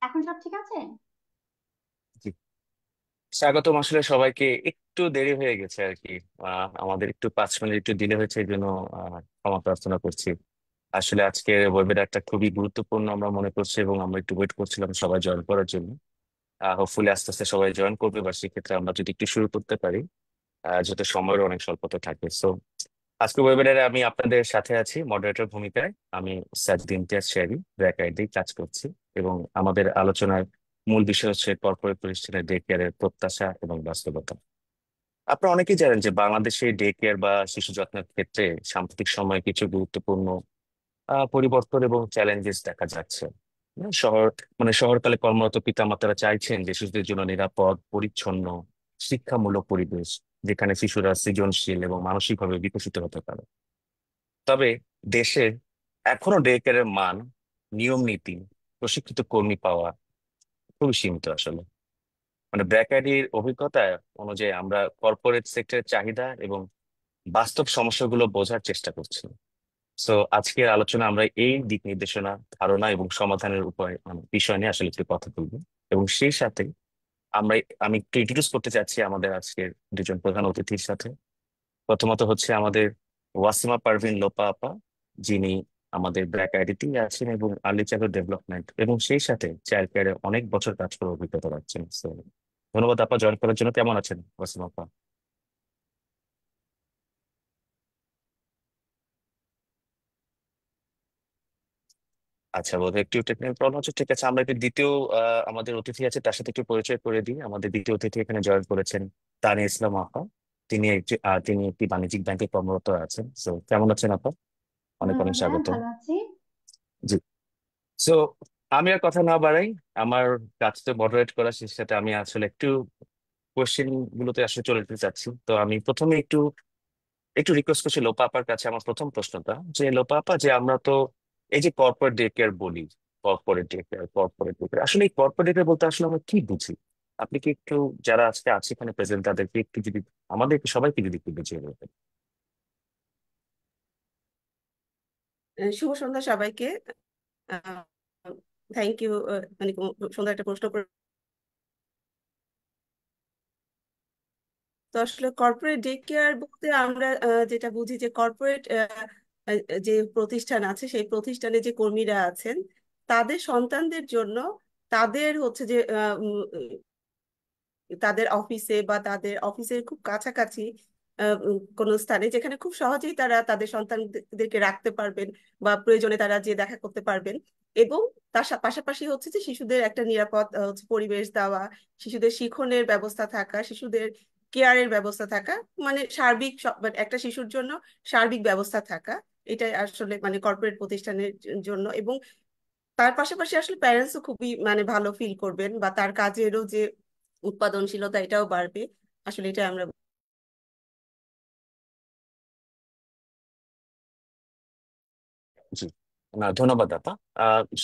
এখন সব ঠিক আছে? জি, স্বাগতম। আসলে সবাইকে একটু দেরি হয়ে গেছে আর কি। আমাদের একটু 5 মিনিট একটু ডিলে হয়েছে, এই জন্য ক্ষমা প্রার্থনা করছি। আসলে আজকে ওয়েবিনারটা খুবই গুরুত্বপূর্ণ আমরা মনে করছি, এবং আমরা একটু ওয়েট করছিলাম সবাই জয়েন করার জন্য। হোপফুলি আস্তে আস্তে সবাই জয়েন করবে, বা সেক্ষেত্রে আমরা যদি একটু শুরু করতে পারি, যেহেতু সময়ের অনেক স্বল্পতা থাকে। সো আজকে ওয়েবিনারে আমি আপনাদের সাথে আছি মডারেটর ভূমিকায়। আমি সাজদিন ইমতিয়াজ শেরি, ব্র্যাক আইডি কাজ করছি। এবং আমাদের আলোচনার মূল বিষয় হচ্ছে কর্পোরেট প্রতিষ্ঠানের ডে কেয়ারের প্রত্যাশা এবং বাস্তবতা। আপনারা অনেকেই জানেন যে বাংলাদেশে ডে কেয়ার বা শিশু যত্নের ক্ষেত্রে সাম্প্রতিক সময়ে কিছু গুরুত্বপূর্ণ পরিবর্তন এবং চ্যালেঞ্জেস দেখা যাচ্ছে। শহর শহরকালে কর্মরত পিতামাতারা চাইছেন যে শিশুদের জন্য নিরাপদ, পরিচ্ছন্ন, শিক্ষামূলক পরিবেশ, যেখানে শিশুরা সৃজনশীল এবং মানসিকভাবে বিকশিত হতে পারে। তবে দেশে এখনো ডে কেয়ারের মান, নিয়ম নীতি, প্রশিক্ষিত কর্মী পাওয়া খুবই সীমিত আসলে। ব্র্যাক অভিজ্ঞতা অনুযায়ী আমরা কর্পোরেট সেক্টরের চাহিদা এবং বাস্তব সমস্যাগুলো বোঝার চেষ্টা করছি। সো আজকের আলোচনা আমরা এই দিক নির্দেশনা, ধারণা এবং সমাধানের উপায় বিষয় নিয়ে আসলে একটু কথা বলবো। এবং সেই সাথে আমরা আমি একটু ইন্ট্রোডিউস করতে চাচ্ছি আমাদের আজকের দুজন প্রধান অতিথির সাথে। প্রথমত হচ্ছে আমাদের ওয়াসিমা পারভিন লোপা আপা, যিনি আমাদের ব্র্যাক আইডিতে আছেন এবং আর্লি চাইল্ডহুড ডেভেলপমেন্ট এবং সেই সাথে চাইল্ড কেয়ারে অনেক বছর কাজ করে অভিজ্ঞতা রাখছেন। So, ধন্যবাদ আপা জয়েন করার জন্য। কেমন আছেন ওয়াসিমা আপা? আচ্ছা, বোধহয় একটু টেকনিক্যাল প্রবলেম হচ্ছে। ঠিক আছে, আমরা একটু দ্বিতীয় আমাদের অতিথি আছে তার সাথে একটু পরিচয় করে দিই। আমাদের দ্বিতীয় অতিথি এখানে জয়েন করেছেন তানিয়া ইসলাম আপা। তিনি একটি বাণিজ্যিক ব্যাংকে কর্মরত আছেন। তো কেমন আছেন আপা? অনেক অনেক হ্যাঁ, স্বাগত। ভালো আছি। জি। সো আমি আর কথা না বাড়াই, আমার কাজটা মডারেট করা, সেই সাথে আমি আসলে একটু কোশ্চেন গুলোতে আসলে চলে যেতে চাচ্ছি। তো আমি প্রথমে একটু একটু রিকোয়েস্ট করছি লোপা আপার কাছে। আমার প্রথম প্রশ্নটা যে, লোপা আপা, যে আমরা তো এই যে কর্পোরেট ডে কেয়ার বলি, কর্পোরেট ডে কেয়ার আসলে এই কর্পোরেট ডে কেয়ার বলতে আসলে আমরা কি বুঝি? আপনি কি একটু, যারা আজকে আছে এখানে প্রেজেন্ট, তাদেরকে একটু যদি, আমাদেরকে সবাইকে যদি একটু বুঝিয়ে বলতেন। শুভ সন্ধ্যা সবাইকে। Thank you. মানে সুন্দর একটা প্রশ্ন করে। তো আসলে কর্পোরেট ডে কেয়ার বলতে আমরা যেটা বুঝি যে কর্পোরেট যে প্রতিষ্ঠান আছে সেই প্রতিষ্ঠানে যে কর্মীরা আছেন তাদের সন্তানদের জন্য তাদের হচ্ছে যে তাদের অফিসে বা তাদের অফিসের খুব কাছাকাছি কোনো স্থানে যেখানে খুব সহজেই তারা তাদের সন্তানদেরকে রাখতে পারবেন বা প্রয়োজনে তারা যে দেখা করতে পারবেন। এবং তার পাশাপাশি হচ্ছে যে শিশুদের একটা নিরাপদ হচ্ছে পরিবেশ দেওয়া, শিশুদের শিক্ষণের ব্যবস্থা থাকা, শিশুদের কেয়ারের ব্যবস্থা থাকা, মানে সার্বিক মানে একটা শিশুর জন্য সার্বিক ব্যবস্থা থাকা। এটাই আসলে মানে কর্পোরেট প্রতিষ্ঠানের জন্য। এবং তার পাশাপাশি আসলে প্যারেন্টসও খুবই মানে ভালো ফিল করবেন বা তার কাজেরও যে উৎপাদনশীলতা এটাও বাড়বে। আসলে এটা আমরা জি, না ধন্যবাদ আপা।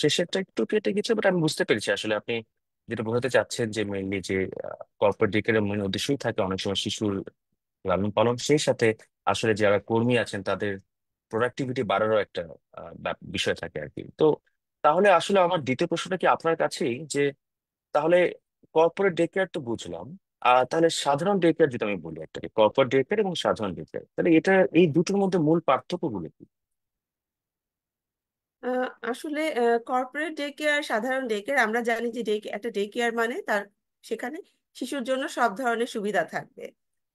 শেষেরটা একটু কেটে গেছে, বাট আমি বুঝতে পেরেছি আসলে আপনি যেটা বোঝাতে চাচ্ছেন, যে মেইনলি যে কর্পোরেট ডে কেয়ারের মেইন উদ্দেশ্যই থাকে অনেক সময় শিশুর লালন পালন, সেই সাথে আসলে যারা কর্মী আছেন তাদের প্রোডাক্টিভিটি বাড়ারও একটা বিষয় থাকে আর কি। তো তাহলে আসলে আমার দ্বিতীয় প্রশ্নটা কি আপনার কাছেই, যে তাহলে কর্পোরেট ডে কেয়ার তো বুঝলাম, তাহলে সাধারণ ডে কেয়ার যদি আমি বলি, একটা কর্পোরেট ডে কেয়ার এবং সাধারণ ডে কেয়ার, তাহলে এটা এই দুটোর মধ্যে মূল পার্থক্যগুলো কি? আসলে কর্পোরেট ডে কেয়ার সাধারণ ডে কেয়ার আমরা জানি যে একটা ডে কেয়ার মানে তার সেখানে শিশুর জন্য সব ধরনের সুবিধা থাকবে।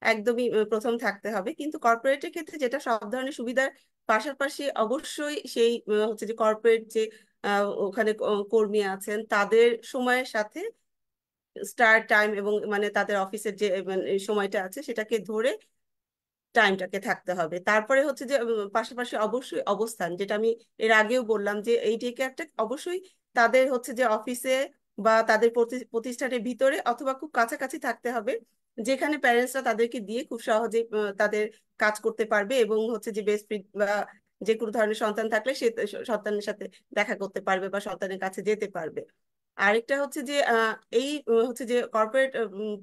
একদমই প্রথম থাকতে হবে। কিন্তু কর্পোরেটের ক্ষেত্রে যেটা সব ধরনের সুবিধার পাশাপাশি অবশ্যই সেই হচ্ছে যে কর্পোরেট যে ওখানে কর্মী আছেন তাদের সময়ের সাথে স্টার্ট টাইম এবং মানে তাদের অফিসের যে মানে সময়টা আছে সেটাকে ধরে টাইমটাকে থাকতে হবে। তারপরে হচ্ছে যে পাশাপাশি অবশ্যই অবস্থান, যেটা আমি এর আগেও বললাম যে এই ডে কেয়ারটা অবশ্যই তাদের হচ্ছে যে অফিসে বা তাদের প্রতিষ্ঠানের ভিতরে অথবা খুব কাছাকাছি থাকতে হবে, যেখানে প্যারেন্টসরা তাদেরকে দিয়ে খুব সহজে তাদের কাজ করতে পারবে এবং হচ্ছে যে বেস্ট ফিট বা যে কোনো ধরনের সন্তান থাকলে সে সন্তানের সাথে দেখা করতে পারবে বা সন্তানের কাছে যেতে পারবে। আরেকটা হচ্ছে যে এই হচ্ছে যে কর্পোরেট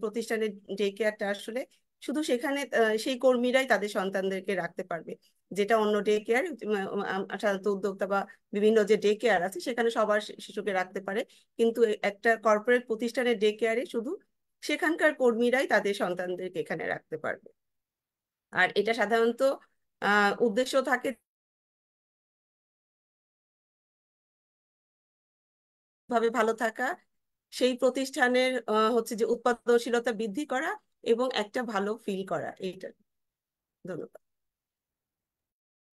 প্রতিষ্ঠানের ডে কেয়ারটা আসলে শুধু সেখানে সেই কর্মীরাই তাদের সন্তানদেরকে রাখতে পারবে, যেটা অন্য ডে কেয়ার সাধারণত উদ্যোক্তা বা বিভিন্ন যে ডে কেয়ার আছে সেখানে সবার শিশুকে রাখতে পারে, কিন্তু একটা কর্পোরেট প্রতিষ্ঠানের ডে কেয়ারে শুধু সেখানকার কর্মীরাই তাদের সন্তানদেরকে এখানে রাখতে পারবে। আর এটা সাধারণত উদ্দেশ্য থাকে ভাবে ভালো থাকা, সেই প্রতিষ্ঠানের হচ্ছে যে উৎপাদনশীলতা বৃদ্ধি করা এবং একটা ভালো ফিল করা, এইটা। ধন্যবাদ।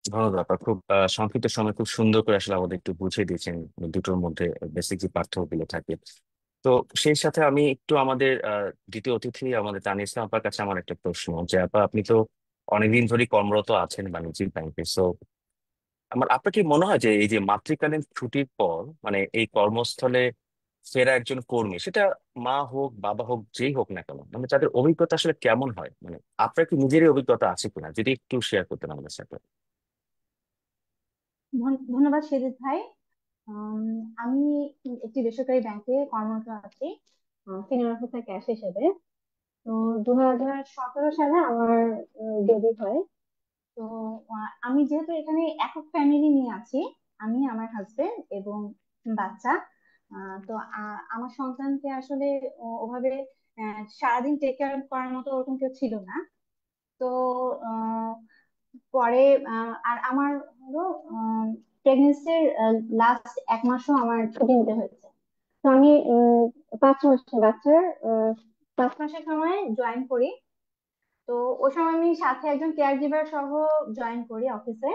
ধন্যবাদ আপা। খুব সংক্ষিপ্ত সময় খুব সুন্দর করে আসলে আমাদের একটু বুঝিয়ে দিয়েছেন দুটোর মধ্যে বেসিক যে পার্থক্যগুলো থাকে। তো সেই সাথে আমি একটু আমাদের দ্বিতীয় অতিথি আমাদের তানিয়া ইসলাম আপার কাছে আমার একটা প্রশ্ন, যে আপা আপনি তো অনেকদিন ধরে কর্মরত আছেন বাণিজ্যিক ব্যাংকে, সো আমার আপনার কি মনে হয় যে এই যে মাতৃকালীন ছুটির পর মানে এই কর্মস্থলে ফেরা একজন কর্মী, সেটা মা হোক বাবা হোক যেই হোক না কেন, মানে তাদের অভিজ্ঞতা আসলে কেমন হয়? মানে আপনার কি নিজেরই অভিজ্ঞতা আছে কিনা, যদি একটু শেয়ার করতেন আমাদের সাথে। ধন্যবাদ সেজিত ভাই। উম, আমি একটি বেসরকারি ব্যাংকে কর্মরত আছি সিনিয়র অফিসার ক্যাশ হিসেবে। তো 2017 সালে আমার বেবি হয়। তো আমি যেহেতু এখানে একক ফ্যামিলি নিয়ে আছি, আমি আমার হাজবেন্ড এবং বাচ্চা। তো আমার সন্তানকে আসলে ওভাবে সারাদিন টেক কেয়ার করার মতো ওরকম কেউ ছিল না। তো আহ, পরে আর আমার হলো প্রেগনেন্সির লাস্ট 1 মাসও আমার ছুটি নিতে হয়েছে। তো আমি 5 মাসে বাচ্চার আহ, 5 মাসের সময় জয়েন করি। তো ওই সময় আমি সাথে একজন কেয়ার গিভার সহ জয়েন করি অফিসে।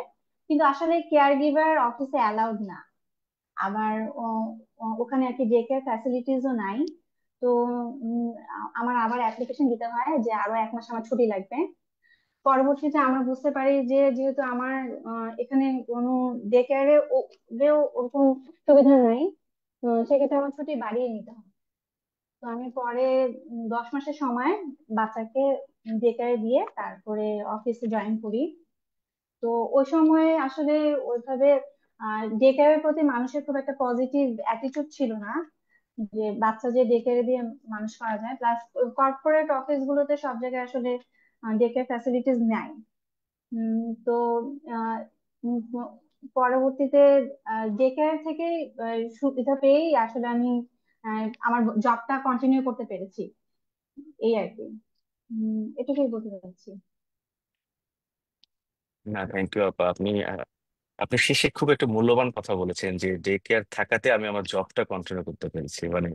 কিন্তু আসলে কেয়ার গিভার অফিসে অ্যালাউড না। আবার ওখানে আর কি ডে কেয়ার ফ্যাসিলিটিসও নাই। তো আমার আবার অ্যাপ্লিকেশন দিতে হয় যে আরো 1 মাস আমার ছুটি লাগবে। পরবর্তীতে আমরা বুঝতে পারি যে যেহেতু আমার এখানে কোনো ডে কেয়ারে ওরকম সুবিধা নাই, সেক্ষেত্রে আমার ছুটি বাড়িয়ে নিতে হবে। তো আমি পরে 10 মাসের সময় বাচ্চাকে ডে কেয়ারে দিয়ে তারপরে অফিসে জয়েন করি। তো ওই সময় আসলে ওইভাবে ডে কেয়ারের প্রতি মানুষের খুব একটা পজিটিভ অ্যাটিটিউড ছিল না, যে বাচ্চা যে ডে কেয়ারে দিয়ে মানুষ করা যায়। প্লাস কর্পোরেট অফিস গুলোতে সব জায়গায় আসলে ডে কেয়ার ফ্যাসিলিটিস নাই। তো আহ, উম, পরবর্তীতে ডে কেয়ার থেকে সুবিধা পেয়েই আসলে আমি আমার জবটা কন্টিনিউ করতে পেরেছি, এই আর কি। এটুকুই বলতে চাচ্ছি। না, থ্যাংক ইউ আপা। আপনি শেষে খুব একটা মূল্যবান কথা বলেছেন যে ডে কেয়ার থাকাতে আমি আমার জবটা কন্টিনিউ করতে পেরেছি। মানে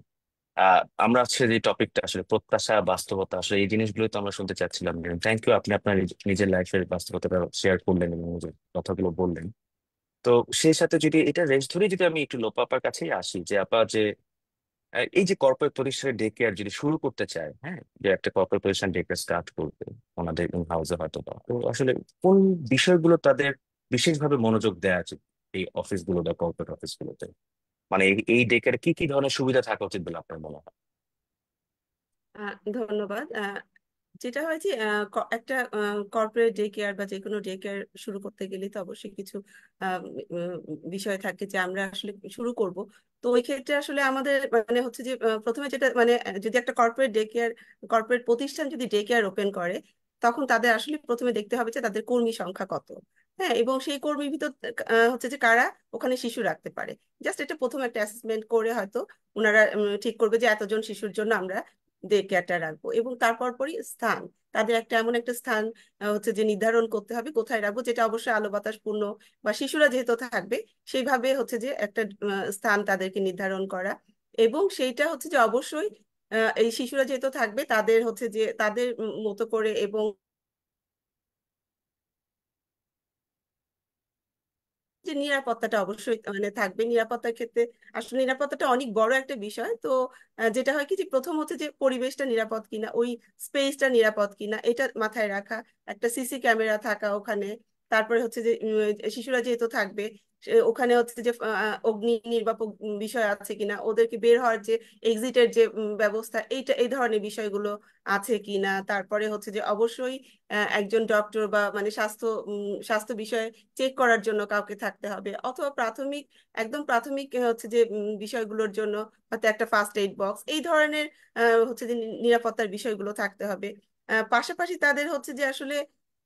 আমরা আজকে যে টপিকটা আসলে প্রত্যাশা বাস্তবতা, আসলে এই জিনিসগুলো তো আমরা শুনতে চাচ্ছিলাম। থ্যাংক ইউ, আপনি আপনার নিজের লাইফের বাস্তবতাটা শেয়ার করলেন এবং যে কথাগুলো বললেন। তো সেই সাথে যদি এটা রেঞ্জ ধরে যদি আমি একটু লোপা আপার কাছেই আসি, যে আপা যে এই যে কর্পোরেট প্রতিষ্ঠানে ডে কেয়ার যদি শুরু করতে চায়, হ্যাঁ, যে একটা কর্পোরেট প্রতিষ্ঠান ডে কেয়ার স্টার্ট করবে ওনাদের ইন হাউসে হয়তো বা, তো আসলে কোন বিষয়গুলো তাদের বিশেষভাবে মনোযোগ দেওয়া উচিত এই অফিসগুলো বা কর্পোরেট অফিসগুলোতে? মানে এই ডে কেয়ারে কি কি ধরনের সুবিধা থাকা উচিত বলে আপনার মনে হয়? ধন্যবাদ। যেটা হয় যে একটা কর্পোরেট ডে কেয়ার বা যে কোনো ডে কেয়ার শুরু করতে গেলে তো অবশ্যই কিছু আহ, উম, বিষয় থাকে যে আমরা আসলে শুরু করব। তো ওই ক্ষেত্রে আসলে আমাদের মানে হচ্ছে যে প্রথমে যেটা মানে যদি একটা কর্পোরেট ডে কেয়ার, কর্পোরেট প্রতিষ্ঠান যদি ডে কেয়ার ওপেন করে, তখন তাদের আসলে প্রথমে দেখতে হবে যে তাদের কর্মী সংখ্যা কত। হ্যাঁ, এবং সেই কর্মীর ভিতর হচ্ছে যে কারা ওখানে শিশু রাখতে পারে। জাস্ট এটা প্রথম একটা অ্যাসেসমেন্ট করে হয়তো ওনারা ঠিক করবে যে এতজন শিশুর জন্য আমরা ডে কেয়ারটা রাখবো। এবং তারপর পরই স্থান, তাদের একটা এমন একটা স্থান হচ্ছে যে নির্ধারণ করতে হবে কোথায় রাখবো, যেটা অবশ্যই আলো বাতাস পূর্ণ, বা শিশুরা যেহেতু থাকবে সেইভাবে হচ্ছে যে একটা স্থান তাদেরকে নির্ধারণ করা। এবং সেইটা হচ্ছে যে অবশ্যই এই শিশুরা যেহেতু থাকবে তাদের হচ্ছে যে তাদের মতো করে, এবং যে নিরাপত্তাটা অবশ্যই মানে থাকবে। নিরাপত্তার ক্ষেত্রে আসলে নিরাপত্তাটা অনেক বড় একটা বিষয়। তো যেটা হয় কি যে প্রথম হচ্ছে যে পরিবেশটা নিরাপদ কিনা, ওই স্পেসটা নিরাপদ কিনা এটা মাথায় রাখা, একটা সিসি ক্যামেরা থাকা ওখানে। তারপরে হচ্ছে যে শিশুরা যেহেতু থাকবে ওখানে হচ্ছে যে অগ্নি নির্বাপক বিষয় আছে কিনা, ওদেরকে বের হওয়ার যে এক্সিটের যে ব্যবস্থা, এইটা এই ধরনের বিষয়গুলো আছে কিনা। তারপরে হচ্ছে যে অবশ্যই একজন ডক্টর বা মানে স্বাস্থ্য বিষয়ে চেক করার জন্য কাউকে থাকতে হবে, অথবা প্রাথমিক একদম প্রাথমিক হচ্ছে যে বিষয়গুলোর জন্য হয়তো একটা ফার্স্ট এইড বক্স, এই ধরনের হচ্ছে যে নিরাপত্তার বিষয়গুলো থাকতে হবে। পাশাপাশি তাদের হচ্ছে যে আসলে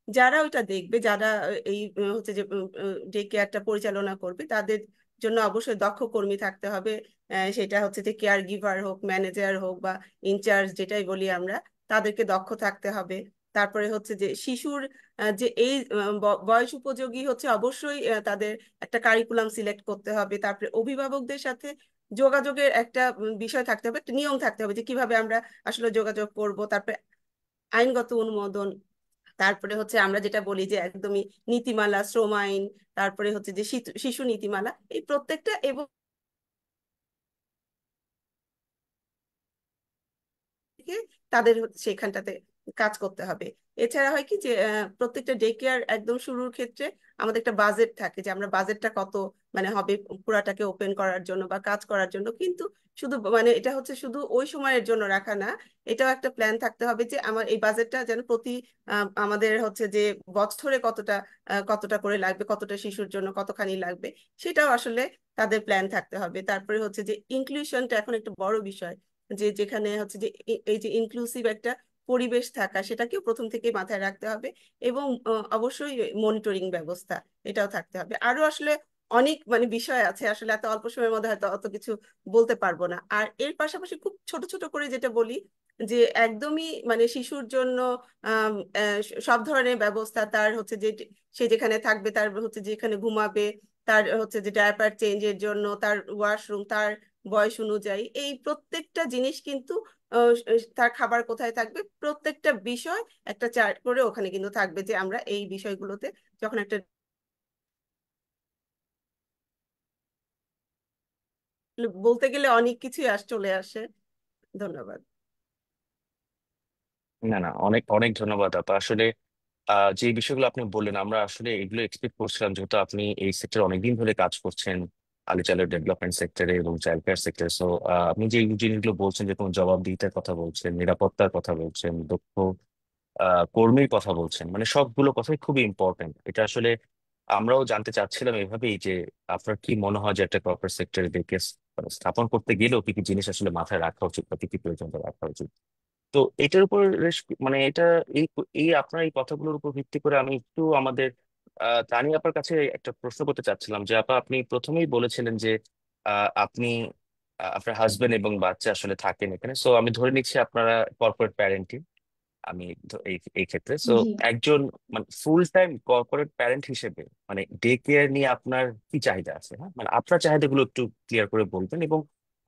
যারা ওইটা দেখবে, যারা এই হচ্ছে যে ডে কেয়ারটা পরিচালনা করবে, তাদের জন্য অবশ্যই দক্ষ কর্মী থাকতে হবে। সেটা হচ্ছে যে কেয়ার গিভার হোক, ম্যানেজার হোক বা ইনচার্জ যেটাই বলি আমরা, তাদেরকে দক্ষ থাকতে হবে। তারপরে হচ্ছে যে শিশুর যে এই বয়স উপযোগী হচ্ছে অবশ্যই তাদের একটা কারিকুলাম সিলেক্ট করতে হবে। তারপরে অভিভাবকদের সাথে যোগাযোগের একটা বিষয় থাকতে হবে, একটা নিয়ম থাকতে হবে যে কিভাবে আমরা আসলে যোগাযোগ করব। তারপরে আইনগত অনুমোদন, তারপরে হচ্ছে আমরা যেটা বলি যে একদমই নীতিমালা, শ্রম আইন, তারপরে হচ্ছে যে শিশু নীতিমালা, এই প্রত্যেকটা এবং থেকে তাদের হচ্ছে সেখানটাতে কাজ করতে হবে। এছাড়া হয় কি যে প্রত্যেকটা ডে কেয়ার একদম শুরুর ক্ষেত্রে আমাদের একটা বাজেট থাকে যে আমরা বাজেটটা কত মানে হবে পুরাটাকে ওপেন করার জন্য বা কাজ করার জন্য। কিন্তু শুধু মানে এটা হচ্ছে শুধু ওই সময়ের জন্য রাখা না, এটাও একটা প্ল্যান থাকতে হবে যে আমার এই বাজেটটা যেন প্রতি আমাদের হচ্ছে যে বছরে কতটা কতটা করে লাগবে, কতটা শিশুর জন্য কতখানি লাগবে, সেটাও আসলে তাদের প্ল্যান থাকতে হবে। তারপরে হচ্ছে যে ইনক্লুশনটা এখন একটা বড় বিষয়, যে যেখানে হচ্ছে যে এই যে ইনক্লুসিভ একটা পরিবেশ থাকা, সেটাকেও প্রথম থেকে মাথায় রাখতে হবে। এবং অবশ্যই মনিটরিং ব্যবস্থা, এটাও থাকতে হবে। আরো আসলে অনেক মানে বিষয় আছে, আসলে এত অল্প সময়ের মধ্যে হয়তো অত কিছু বলতে পারবো না। আর এর পাশাপাশি খুব ছোট ছোট করে যেটা বলি যে একদমই মানে শিশুর জন্য আম, সব ধরনের ব্যবস্থা, তার হচ্ছে যে সে যেখানে থাকবে, তার হচ্ছে যেখানে ঘুমাবে, তার হচ্ছে যে ডায়াপার চেঞ্জের জন্য, তার ওয়াশরুম, তার বয়স অনুযায়ী এই প্রত্যেকটা জিনিস কিন্তু তার খাবার কোথায় থাকবে, প্রত্যেকটা বিষয় একটা চার্ট করে ওখানে কিন্তু থাকবে যে আমরা এই বিষয়গুলোতে যখন একটা বলতে গেলে অনেক কিছুই চলে আসে। ধন্যবাদ। না না, অনেক অনেক ধন্যবাদ আপা। আসলে যে বিষয়গুলো আপনি বললেন আমরা আসলে এগুলো এক্সপেক্ট করছিলাম, যেহেতু আপনি এই সেক্টরে অনেকদিন ধরে কাজ করছেন, আর্লি চাইল্ড ডেভেলপমেন্ট সেক্টরে এবং চাইল্ড কেয়ার সেক্টরে। সো আপনি যে জিনিসগুলো বলছেন, যে কোনো জবাবদিহিতার কথা বলছেন, নিরাপত্তার কথা বলছেন, দক্ষ কর্মীর কথা বলছেন, মানে সবগুলো কথাই খুবই ইম্পর্টেন্ট। এটা আসলে আমরাও জানতে চাচ্ছিলাম এভাবেই, যে আপনার কি মনে হয় যে একটা কর্পোরেট সেক্টরে স্থাপন করতে গেলেও কি কি জিনিস আসলে মাথায় রাখা উচিত বা কি কি প্রয়োজন রাখা উচিত। তো এটার উপর মানে এটা এই এই আপনার এই কথাগুলোর উপর ভিত্তি করে আমি একটু আমাদের তানি আপার কাছে একটা প্রশ্ন করতে চাচ্ছিলাম। যে আপা, আপনি প্রথমেই বলেছিলেন যে আপনি আপনার হাজবেন্ড এবং বাচ্চা আসলে থাকেন এখানে। সো আমি ধরে নিচ্ছি আপনারা কর্পোরেট প্যারেন্টিং। আমি এই এই ক্ষেত্রে সো জি। একজন মানে ফুল টাইম কর্পোরেট প্যারেন্ট হিসেবে মানে ডে কেয়ার নিয়ে আপনার কি চাহিদা আছে, হ্যাঁ মানে আপনার চাহিদাগুলো একটু ক্লিয়ার করে বলবেন, এবং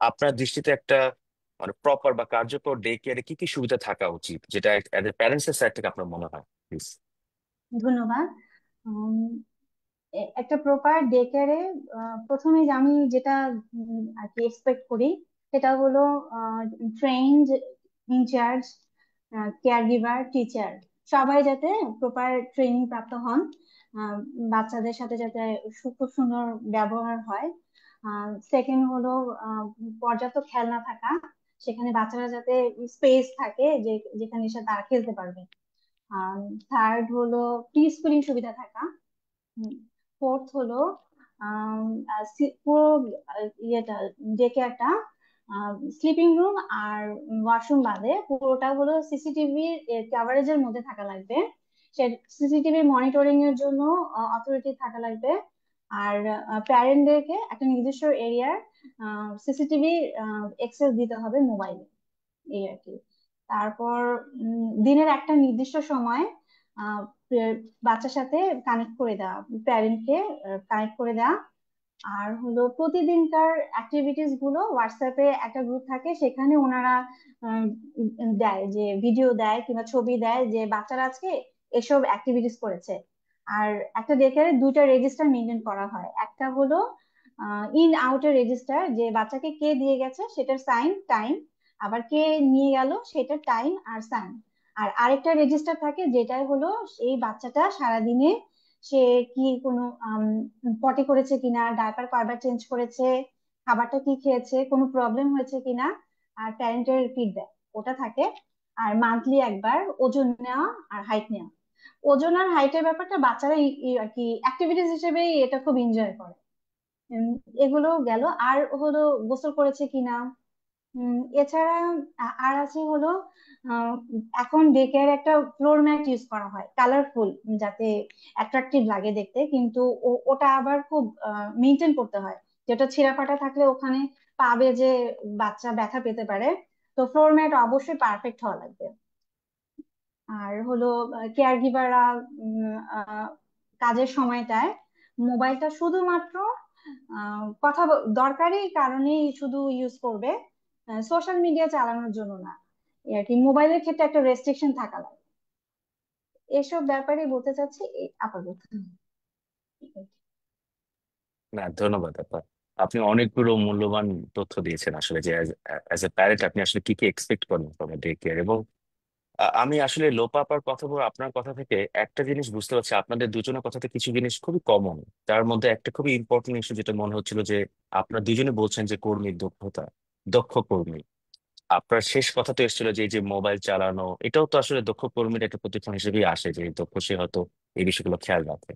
আপনার দৃষ্টিতে একটা মানে প্রপার বা কার্যকর ডে কেয়ারে কি কি সুবিধা থাকা উচিত, যেটা প্যারেন্টস এর সাইড থেকে আপনার মনে হয়, প্লিজ। ধন্যবাদ। উম, একটা প্রপার ডে কেয়ারে প্রথমে যে আমি যেটা আর কি এক্সপেক্ট করি সেটা হলো trained in charge, care giver, teacher সবাই যাতে প্রপার ট্রেনিং প্রাপ্ত হন। আহ, বাচ্চাদের সাথে যাতে খুব সুন্দর ব্যবহার হয়। সেকেন্ড হলো পর্যাপ্ত খেলনা থাকা, সেখানে বাচ্চারা যাতে স্পেস থাকে যে যেখানে এসে তারা খেলতে পারবে। থার্ড হলো প্রি স্কুলিং সুবিধা থাকা। ফোর্থ হলো পুরো ইয়েটা ডে কেয়ারটা স্লিপিং রুম আর ওয়াশরুম বাদে পুরোটা হলো সিসিটিভি কভারেজের মধ্যে থাকা লাগবে। সে সিসিটিভি মনিটরিং এর জন্য অথরিটি থাকা লাগবে। আর প্যারেন্টদেরকে একটা নির্দিষ্ট এরিয়ার সিসিটিভি অ্যাক্সেস দিতে হবে মোবাইলে, এই আর কি। তারপর দিনের একটা নির্দিষ্ট সময় আহ, বাচ্চার সাথে কানেক্ট করে দেওয়া, প্যারেন্টকে কানেক্ট করে দেওয়া। আর হলো প্রতিদিনকার অ্যাক্টিভিটিস গুলো হোয়াটসঅ্যাপে একটা গ্রুপ থাকে, সেখানে ওনারা আহ, দেয় যে ভিডিও দেয় কিংবা ছবি দেয় যে বাচ্চারা আজকে এসব অ্যাক্টিভিটিস করেছে। আর একটা ডেকের দুইটা রেজিস্টার মেনটেন করা হয়, একটা হলো ইন আউটের রেজিস্টার, যে বাচ্চাকে কে দিয়ে গেছে সেটার সাইন টাইম, আবার কে নিয়ে গেল সেটার টাইম আর সাইন। আর আরেকটা রেজিস্টার থাকে যেটাই হলো এই বাচ্চাটা সারাদিনে সে কি কোনো পটি করেছে কিনা, ডায়পার কয়বার চেঞ্জ করেছে, খাবারটা কি খেয়েছে, কোনো প্রবলেম হয়েছে কিনা, আর প্যারেন্টের ফিডব্যাক ওটা থাকে। আর মান্থলি একবার ওজন নেওয়া আর হাইট নেওয়া। ওজন আর হাইটের ব্যাপারটা বাচ্চারা আর কি অ্যাক্টিভিটিস হিসেবেই এটা খুব এনজয় করে। উম, এগুলো গেল। আর হলো গোসল করেছে কিনা, এছাড়া আর আছে হলো আহ, এখন ডে কেয়ারে একটা ফ্লোর ম্যাট ইউজ করা হয় কালারফুল, যাতে অ্যাট্রাকটিভ লাগে দেখতে, কিন্তু ওটা আবার খুব মেনটেন করতে হয়, যেটা ছিঁড়া ফাটা থাকলে ওখানে পাবে যে বাচ্চা ব্যথা পেতে পারে। তো ফ্লোর ম্যাট অবশ্যই পারফেক্ট হওয়া লাগবে। আর হলো কেয়ার গিভাররা কাজের সময়টায় মোবাইলটা শুধুমাত্র দরকারি কারণেই শুধু ইউজ করবে, সোশ্যাল মিডিয়া চালানোর জন্য না। এই আর কি, মোবাইলের ক্ষেত্রে একটা রেস্ট্রিকশন থাকা লাগে। এসব ব্যাপারে বলতে চাচ্ছি আপাতত। না, ধন্যবাদ আপা। আপনি অনেকগুলো মূল্যবান তথ্য দিয়েছেন আসলে, যে অ্যাজ এ প্যারেন্ট আপনি আসলে কি কি এক্সপেক্ট করেন ফ্রম ডে কেয়ার। এবং আমি আসলে লোপা আপার কথা বলে আপনার কথা থেকে একটা জিনিস বুঝতে পারছি, আপনাদের দুজনের কথাতে কিছু জিনিস খুবই কমন। তার মধ্যে একটা খুবই ইম্পর্টেন্ট ইস্যু যেটা মনে হচ্ছিল, যে আপনারা দুজনে বলছেন যে কর্মীর দক্ষতা, দক্ষ কর্মী। আপনার শেষ কথা তো এসেছিল যে এই যে মোবাইল চালানো, এটাও তো আসলে দক্ষ কর্মীর একটা প্রতিফলন হিসেবেই আসে, যে দক্ষ সে হয়তো এই বিষয়গুলো খেয়াল রাখে।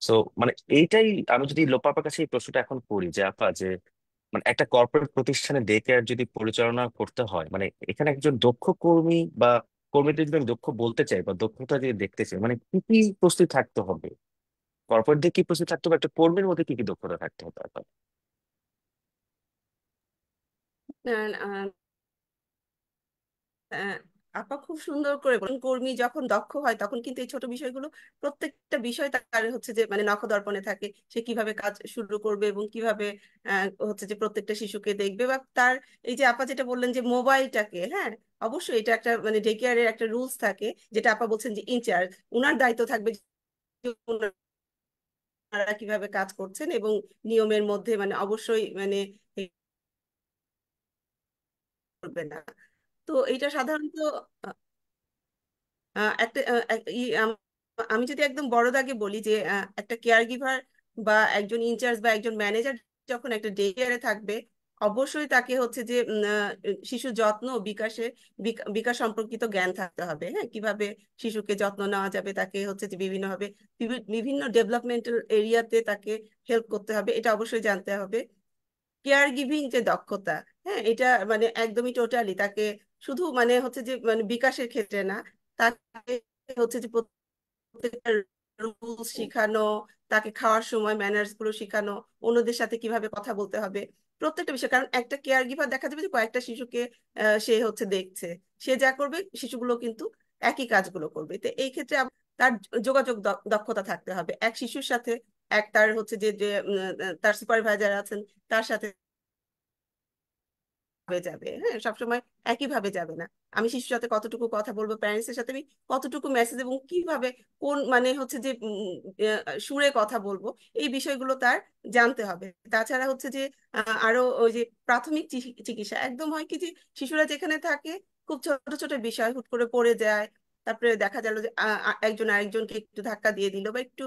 সো মানে এইটাই, আমি যদি লোপাপার কাছে এই প্রশ্নটা এখন করি যে আপা, যে মানে একটা কর্পোরেট প্রতিষ্ঠানে ডে কেয়ার যদি পরিচালনা করতে হয়, মানে এখানে একজন দক্ষ কর্মী বা কর্মীদের যদি আমি দক্ষ বলতে চাই বা দক্ষতা যদি দেখতে চাই, মানে কি কি প্রস্তুতি থাকতে হবে, কর্পোরেটদের কি প্রস্তুতি থাকতে হবে, একটা কর্মীর মধ্যে কি কি দক্ষতা থাকতে হবে আপা? আহ, আহ, আপা খুব সুন্দর করে বলেন, কর্মী যখন দক্ষ হয় তখন কিন্তু এই ছোট বিষয়গুলো, প্রত্যেকটা বিষয় তার হচ্ছে যে মানে নখদর্পণে থাকে, সে কিভাবে কাজ শুরু করবে এবং কিভাবে হচ্ছে যে প্রত্যেকটা শিশুকে দেখবে, বা তার এই যে আপা যেটা বললেন যে মোবাইলটাকে, হ্যাঁ অবশ্যই এটা একটা মানে ডে কেয়ারের একটা রুলস থাকে, যেটা আপা বলছেন যে ইনচার্জ, উনার দায়িত্ব থাকবে যে ওনারা কিভাবে কাজ করছেন এবং নিয়মের মধ্যে মানে অবশ্যই মানে করবে না। তো এটা সাধারণত একটা আমি যদি একদম বড় দাগে বলি যে একটা কেয়ার গিভার বা একজন ইনচার্জ বা একজন ম্যানেজার যখন একটা ডে কেয়ারে থাকবে, অবশ্যই তাকে হচ্ছে যে শিশু যত্ন ও বিকাশে বিকাশ সম্পর্কিত জ্ঞান থাকতে হবে। হ্যাঁ, কিভাবে শিশুকে যত্ন নেওয়া যাবে, তাকে হচ্ছে যে বিভিন্নভাবে বিভিন্ন ডেভেলপমেন্টাল এরিয়াতে তাকে হেল্প করতে হবে, এটা অবশ্যই জানতে হবে। কেয়ার গিভিং যে দক্ষতা, হ্যাঁ এটা মানে একদমই টোটালি তাকে শুধু মানে হচ্ছে যে মানে বিকাশের ক্ষেত্রে না, তাকে হচ্ছে যে প্রত্যেকটা রুলস শিখানো, তাকে খাওয়ার সময় ম্যানার্স গুলো শিখানো, অন্যদের সাথে কিভাবে কথা বলতে হবে, প্রত্যেকটা বিষয়। কারণ একটা কেয়ার গিভার দেখা যাবে যে কয়েকটা শিশুকে সে হচ্ছে দেখছে, সে যা করবে শিশুগুলো কিন্তু একই কাজগুলো করবে। তো এই ক্ষেত্রে তার যোগাযোগ দক্ষতা থাকতে হবে এক শিশুর সাথে, এক তার হচ্ছে যে যে তার সুপারভাইজার আছেন তার সাথে হয়ে যাবে। হ্যাঁ, সবসময় একই ভাবে যাবে না। আমি শিশুর সাথে কতটুকু কথা বলবো, প্যারেন্টস এর সাথে আমি কতটুকু মেসেজ এবং কিভাবে কোন মানে হচ্ছে যে সুরে কথা বলবো, এই বিষয়গুলো তার জানতে হবে। তাছাড়া হচ্ছে যে আরো ওই যে প্রাথমিক চিকিৎসা, একদম হয় কি যে শিশুরা যেখানে থাকে খুব ছোট ছোট বিষয় হুট করে পড়ে যায়, তারপরে দেখা গেল যে একজন আরেকজনকে একটু ধাক্কা দিয়ে দিল বা একটু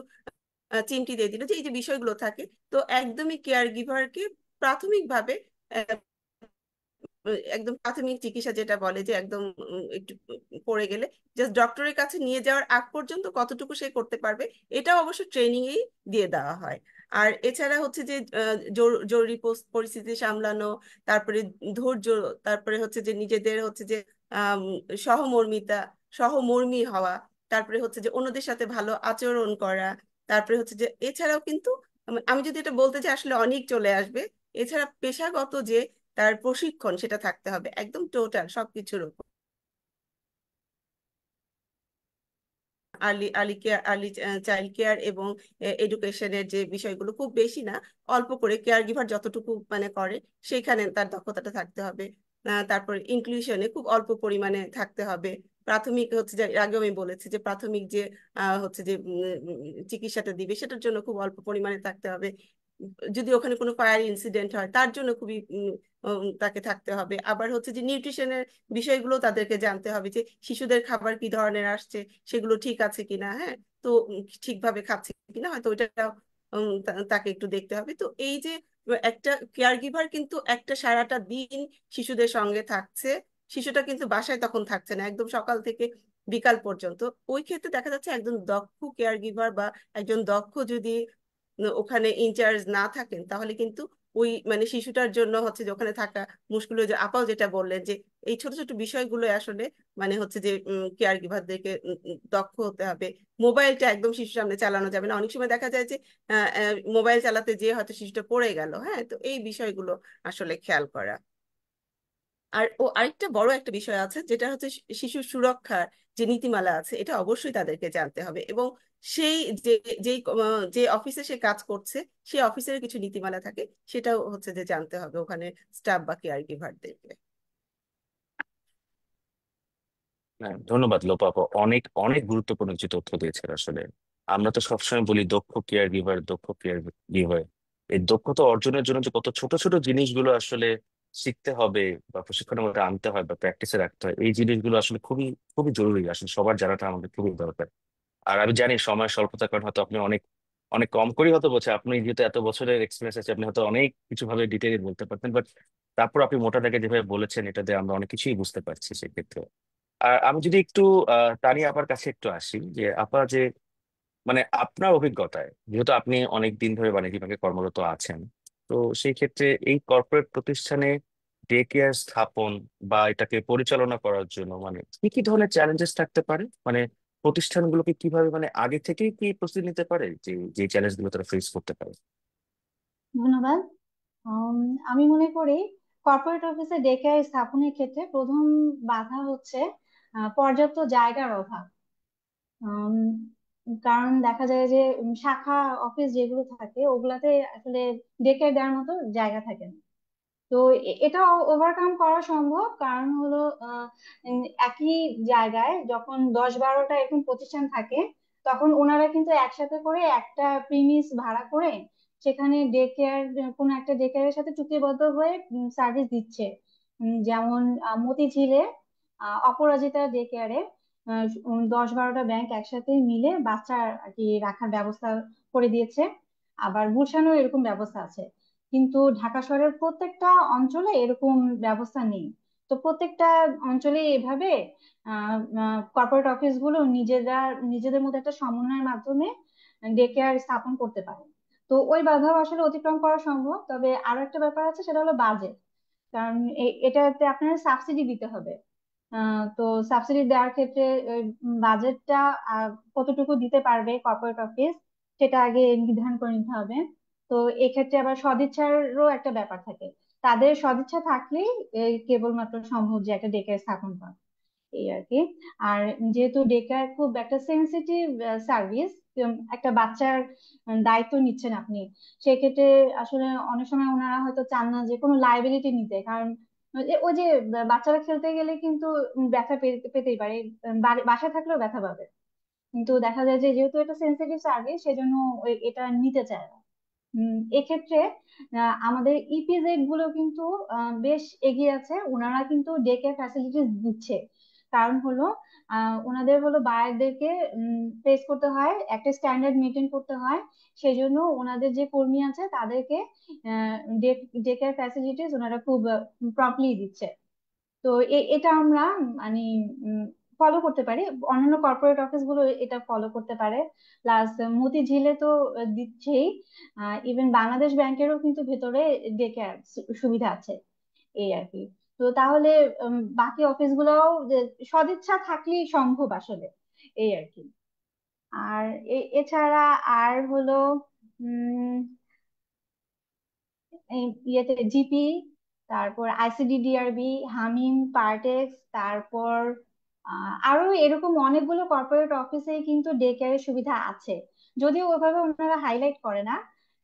চিমটি দিয়ে দিল, যে এই যে বিষয়গুলো থাকে, তো একদমই কেয়ার গিভারকে প্রাথমিকভাবে একদম প্রাথমিক চিকিৎসা যেটা বলে যে একদম একটু পড়ে গেলে জাস্ট ডক্টরের কাছে নিয়ে যাওয়ার আগ পর্যন্ত কতটুকু সে করতে পারবে, এটাও অবশ্য ট্রেনিং এই দিয়ে দেওয়া হয়। আর এছাড়া হচ্ছে যে জরুরি পরিস্থিতি সামলানো, তারপরে ধৈর্য, তারপরে হচ্ছে যে নিজেদের হচ্ছে যে আম, সহমর্মিতা, সহমর্মী হওয়া, তারপরে হচ্ছে যে অন্যদের সাথে ভালো আচরণ করা, তারপরে হচ্ছে যে এছাড়াও কিন্তু আমি যদি এটা বলতে চাই আসলে অনেক চলে আসবে। এছাড়া পেশাগত যে তার প্রশিক্ষণ সেটা থাকতে হবে একদম টোটাল সবকিছুর উপর। Early early care, early child care এবং এডুকেশনের যে বিষয়গুলো খুব বেশি না, অল্প করে কেয়ার গিভার যতটুকু মানে করে সেখানে তার দক্ষতাটা থাকতে হবে। তারপর ইনক্লুশনে খুব অল্প পরিমাণে থাকতে হবে। প্রাথমিক হচ্ছে যে আগে আমি বলেছি যে প্রাথমিক যে হচ্ছে যে চিকিৎসাটা দিবে সেটার জন্য খুব অল্প পরিমাণে থাকতে হবে। যদি ওখানে কোনো ফায়ার ইনসিডেন্ট হয় তার জন্য খুবই তাকে থাকতে হবে। আবার হচ্ছে যে নিউট্রিশনের বিষয়গুলো তাদেরকে জানতে হবে, যে শিশুদের খাবার কি ধরনের আসছে, সেগুলো ঠিক আছে কিনা, হ্যাঁ তো ঠিকভাবে খাচ্ছে কিনা, হয়তো ওইটা তাকে একটু দেখতে হবে। তো এই যে একটা কেয়ার গিভার কিন্তু একটা সারাটা দিন শিশুদের সঙ্গে থাকছে, শিশুটা কিন্তু বাসায় তখন থাকছে না একদম সকাল থেকে বিকাল পর্যন্ত। ওই ক্ষেত্রে দেখা যাচ্ছে একজন দক্ষ কেয়ার গিভার বা একজন দক্ষ যদি ওখানে ইনচার্জ না থাকেন তাহলে কিন্তু ওই মানে শিশুটার জন্য হচ্ছে যে ওখানে থাকা মুশকিল হয়ে যায়। আপাও যেটা বললেন যে এই ছোট ছোট বিষয়গুলো আসলে মানে হচ্ছে যে কেয়ার গিভারদেরকে দক্ষ হতে হবে। মোবাইলটা একদম শিশুর সামনে চালানো যাবে না। অনেক সময় দেখা যায় যে মোবাইল চালাতে যেয়ে হয়তো শিশুটা পড়ে গেল। হ্যাঁ, তো এই বিষয়গুলো আসলে খেয়াল করা। আর আরেকটা বড় একটা বিষয় আছে, যেটা হচ্ছে শিশু সুরক্ষার যে নীতিমালা আছে, এটা অবশ্যই তাদেরকে জানতে হবে। এবং সেই যে যেই যে অফিসে সে কাজ করছে, সেই অফিসের কিছু নীতিমালা থাকে, সেটাও হচ্ছে যে জানতে হবে ওখানে স্টাফ বা কেয়ার গিভারদেরকে। হ্যাঁ, ধন্যবাদ লোপা আপা, অনেক অনেক গুরুত্বপূর্ণ কিছু তথ্য দিয়েছেন আসলে। আমরা তো সবসময় বলি দক্ষ কেয়ার গিভার, দক্ষ কেয়ার গিভার। এই দক্ষতা অর্জনের জন্য যে কত ছোট ছোট জিনিসগুলো আসলে শিখতে হবে বা প্রশিক্ষণের মধ্যে আনতে হয় বা প্র্যাকটিসে রাখতে হয়, এই জিনিসগুলো আসলে খুবই খুবই জরুরি। আসলে সবার জানাটা আমাদের খুবই দরকার। আর আমি জানি সময় স্বল্পতার কারণে হয়তো আপনি অনেক অনেক কম করেই হয়তো বলছে, আপনি যেহেতু এত বছরের এক্সপিরিয়েন্স আছে আপনি হয়তো অনেক কিছু ভাবে ডিটেইলে বলতে পারতেন, বাট তারপর আপনি মোটা দাগে যেভাবে বলেছেন এটা দিয়ে আমরা অনেক কিছুই বুঝতে পারছি সেক্ষেত্রে। আর আমি যদি একটু তানিয়া আপার কাছে একটু আসি, যে আপা যে মানে আপনার অভিজ্ঞতায় যেহেতু আপনি অনেক দিন ধরে বাণিজ্য বিভাগে কর্মরত আছেন, তো সেই ক্ষেত্রে এই কর্পোরেট প্রতিষ্ঠানে ডে কেয়ার স্থাপন বা এটাকে পরিচালনা করার জন্য মানে কি কি ধরনের চ্যালেঞ্জেস থাকতে পারে, মানে প্রতিষ্ঠানগুলোকে কিভাবে মানে আগে থেকেই কি প্রস্তুতি নিতে পারে যে যে চ্যালেঞ্জ গুলো তারা ফেস করতে পারে? ধন্যবাদ। উম, আমি মনে করি কর্পোরেট অফিসে ডে কেয়ার স্থাপনের ক্ষেত্রে প্রথম বাধা হচ্ছে পর্যাপ্ত জায়গার অভাব। উম, কারণ দেখা যায় যে শাখা অফিস যেগুলো থাকে ওগুলাতে আসলে ডে কেয়ার দেওয়ার মতো জায়গা থাকে না। তো এটা ওভারকাম করা সম্ভব, কারণ হলো একই জায়গায় যখন 10-12টা এরকম প্রতিষ্ঠান থাকে, তখন ওনারা কিন্তু একসাথে করে একটা প্রিমিস ভাড়া করে সেখানে ডে কেয়ার, কোনো একটা ডে কেয়ারের সাথে চুক্তিবদ্ধ হয়ে সার্ভিস দিচ্ছে। যেমন মতিঝিলে অপরাজিতা ডে কেয়ারে 10-12টা ব্যাংক একসাথে মিলে বাচ্চা আর কি রাখার ব্যবস্থা করে দিয়েছে। আবার গুলশানেও এরকম ব্যবস্থা আছে। কিন্তু ঢাকা শহরের প্রত্যেকটা অঞ্চলে এরকম ব্যবস্থা নেই। তো প্রত্যেকটা অঞ্চলে এভাবে কর্পোরেট অফিস গুলো নিজেদের মধ্যে একটা সমন্বয়ের মাধ্যমে ডে কেয়ার স্থাপন করতে পারে। তো ওই বাধাও আসলে অতিক্রম করা সম্ভব, তবে আরো একটা ব্যাপার আছে, সেটা হলো বাজেট। কারণ এটাতে আপনার সাবসিডি দিতে হবে। তো সাবসিডি দেওয়ার ক্ষেত্রে বাজেটটা কতটুকু দিতে পারবে কর্পোরেট অফিস, সেটা আগে নির্ধারণ করে নিতে হবে। তো এক্ষেত্রে আবার সদিচ্ছারও একটা ব্যাপার থাকে। তাদের সদিচ্ছা থাকলেই কেবলমাত্র সম্ভব যে একটা ডে কেয়ার স্থাপন করা, এই আর কি। আর যেহেতু ডে কেয়ার খুব একটা সেন্সিটিভ সার্ভিস, একটা বাচ্চার দায়িত্ব নিচ্ছেন আপনি, সেক্ষেত্রে আসলে অনেক সময় ওনারা হয়তো চান না যে কোনো লাইবিলিটি নিতে। কারণ ওই যে বাচ্চারা খেলতে গেলে কিন্তু ব্যথা পেতেই পারে, বাসায় থাকলেও ব্যথা পাবে। কিন্তু দেখা যায় যে যেহেতু এটা সেন্সিটিভ সার্ভিস, সেজন্য এটা নিতে চায় না। এক্ষেত্রে আমাদের ইপিজেড গুলো কিন্তু বেশ এগিয়ে আছে, ওনারা কিন্তু ডে কেয়ার ফ্যাসিলিটিস দিচ্ছে। কারণ হলো ওনাদের হলো বায়ারদেরকে ফেস করতে হয়, একটা স্ট্যান্ডার্ড মেনটেন করতে হয়। সেই জন্য ওনাদের যে কর্মী আছে তাদেরকে ডে কেয়ার ফ্যাসিলিটিস ওনারা খুব প্রম্পটলি দিচ্ছে। তো এটা আমরা মানে ফলো করতে পারি। অন্যান্য কর্পোরেট অফিস গুলো এটা ফলো করতে পারে। প্লাস মতিঝিলে তো দিচ্ছেই। ইভেন বাংলাদেশ ব্যাংকেরও কিন্তু ভেতরে ডে কেয়ার সুবিধা আছে, এই আর কি। তো তাহলে বাকি অফিস গুলোও যে সদিচ্ছা থাকলেই সম্ভব আসলে, এই আর কি। আর এছাড়া আর হলো উম ইয়েতে জিপি, তারপর আইসিডিডিআরবি, হামিম, পার্টেক্স, তারপর আরো এরকম অনেকগুলো কর্পোরেট অফিসে কিন্তু ডে কেয়ারের সুবিধা আছে। যদিও ওইভাবে ওনারা হাইলাইট করে না,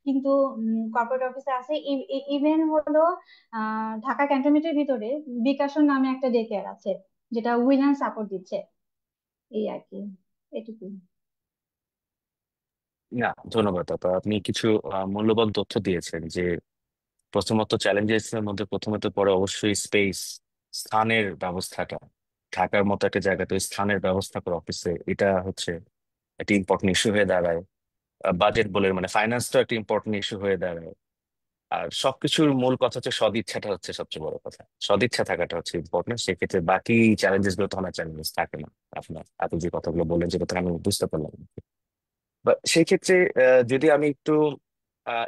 কিন্তু কর্পোরেট অফিসে আছে। ইভেন হলো ঢাকা ক্যান্টনমেন্টের ভিতরে বিকাশন নামে একটা ডে কেয়ার আছে, যেটা উইমেন সাপোর্ট দিচ্ছে, এই আর কি। এটুকু। না, ধন্যবাদ আপা, আপনি কিছু মূল্যবান তথ্য দিয়েছেন যে প্রথমত চ্যালেঞ্জেস এর মধ্যে প্রথমত পড়ে অবশ্যই স্পেস, স্থানের ব্যবস্থাটা। ঢাকার মতো একটা জায়গাতে স্থানের ব্যবস্থা করে অফিসে, এটা হচ্ছে একটা ইম্পর্টেন্ট ইস্যু হয়ে দাঁড়ায়। বাজেট বলে মানে ফাইন্যান্সটা একটা ইম্পর্টেন্ট ইস্যু হয়ে দাঁড়ায়। আর সবকিছুর মূল কথা হচ্ছে সদিচ্ছাটা হচ্ছে সবচেয়ে বড় কথা, সদিচ্ছা থাকাটা হচ্ছে ইম্পর্টেন্ট। সেক্ষেত্রে বাকি চ্যালেঞ্জেস গুলো তখন আর চ্যালেঞ্জেস থাকে না। আপনার আপনি যে কথাগুলো বললেন যেটা থেকে আমি বুঝতে পারলাম। বা সেই ক্ষেত্রে যদি আমি একটু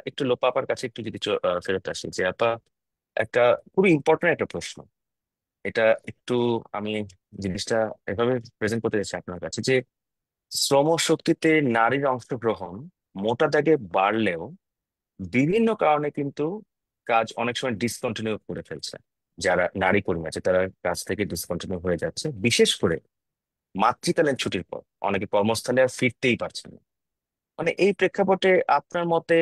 একটু লোপা আপার কাছে একটু যদি ফেরত আসি, যে আপা একটা খুবই ইম্পর্টেন্ট একটা প্রশ্ন, এটা একটু আমি জিনিসটা এভাবে প্রেজেন্ট করতে চাইছি আপনার কাছে, যে শ্রম শক্তিতে নারীর অংশগ্রহণ মোটা দাগে বাড়লেও বিভিন্ন কারণে কিন্তু কাজ অনেক সময় ডিসকন্টিনিউ করে ফেলছে। যারা নারী কর্মী আছে তারা কাজ থেকে ডিসকন্টিনিউ হয়ে যাচ্ছে, বিশেষ করে মাতৃকালীন ছুটির পর অনেকে কর্মস্থলে আর ফিরতেই পারছে না। মানে এই প্রেক্ষাপটে আপনার মতে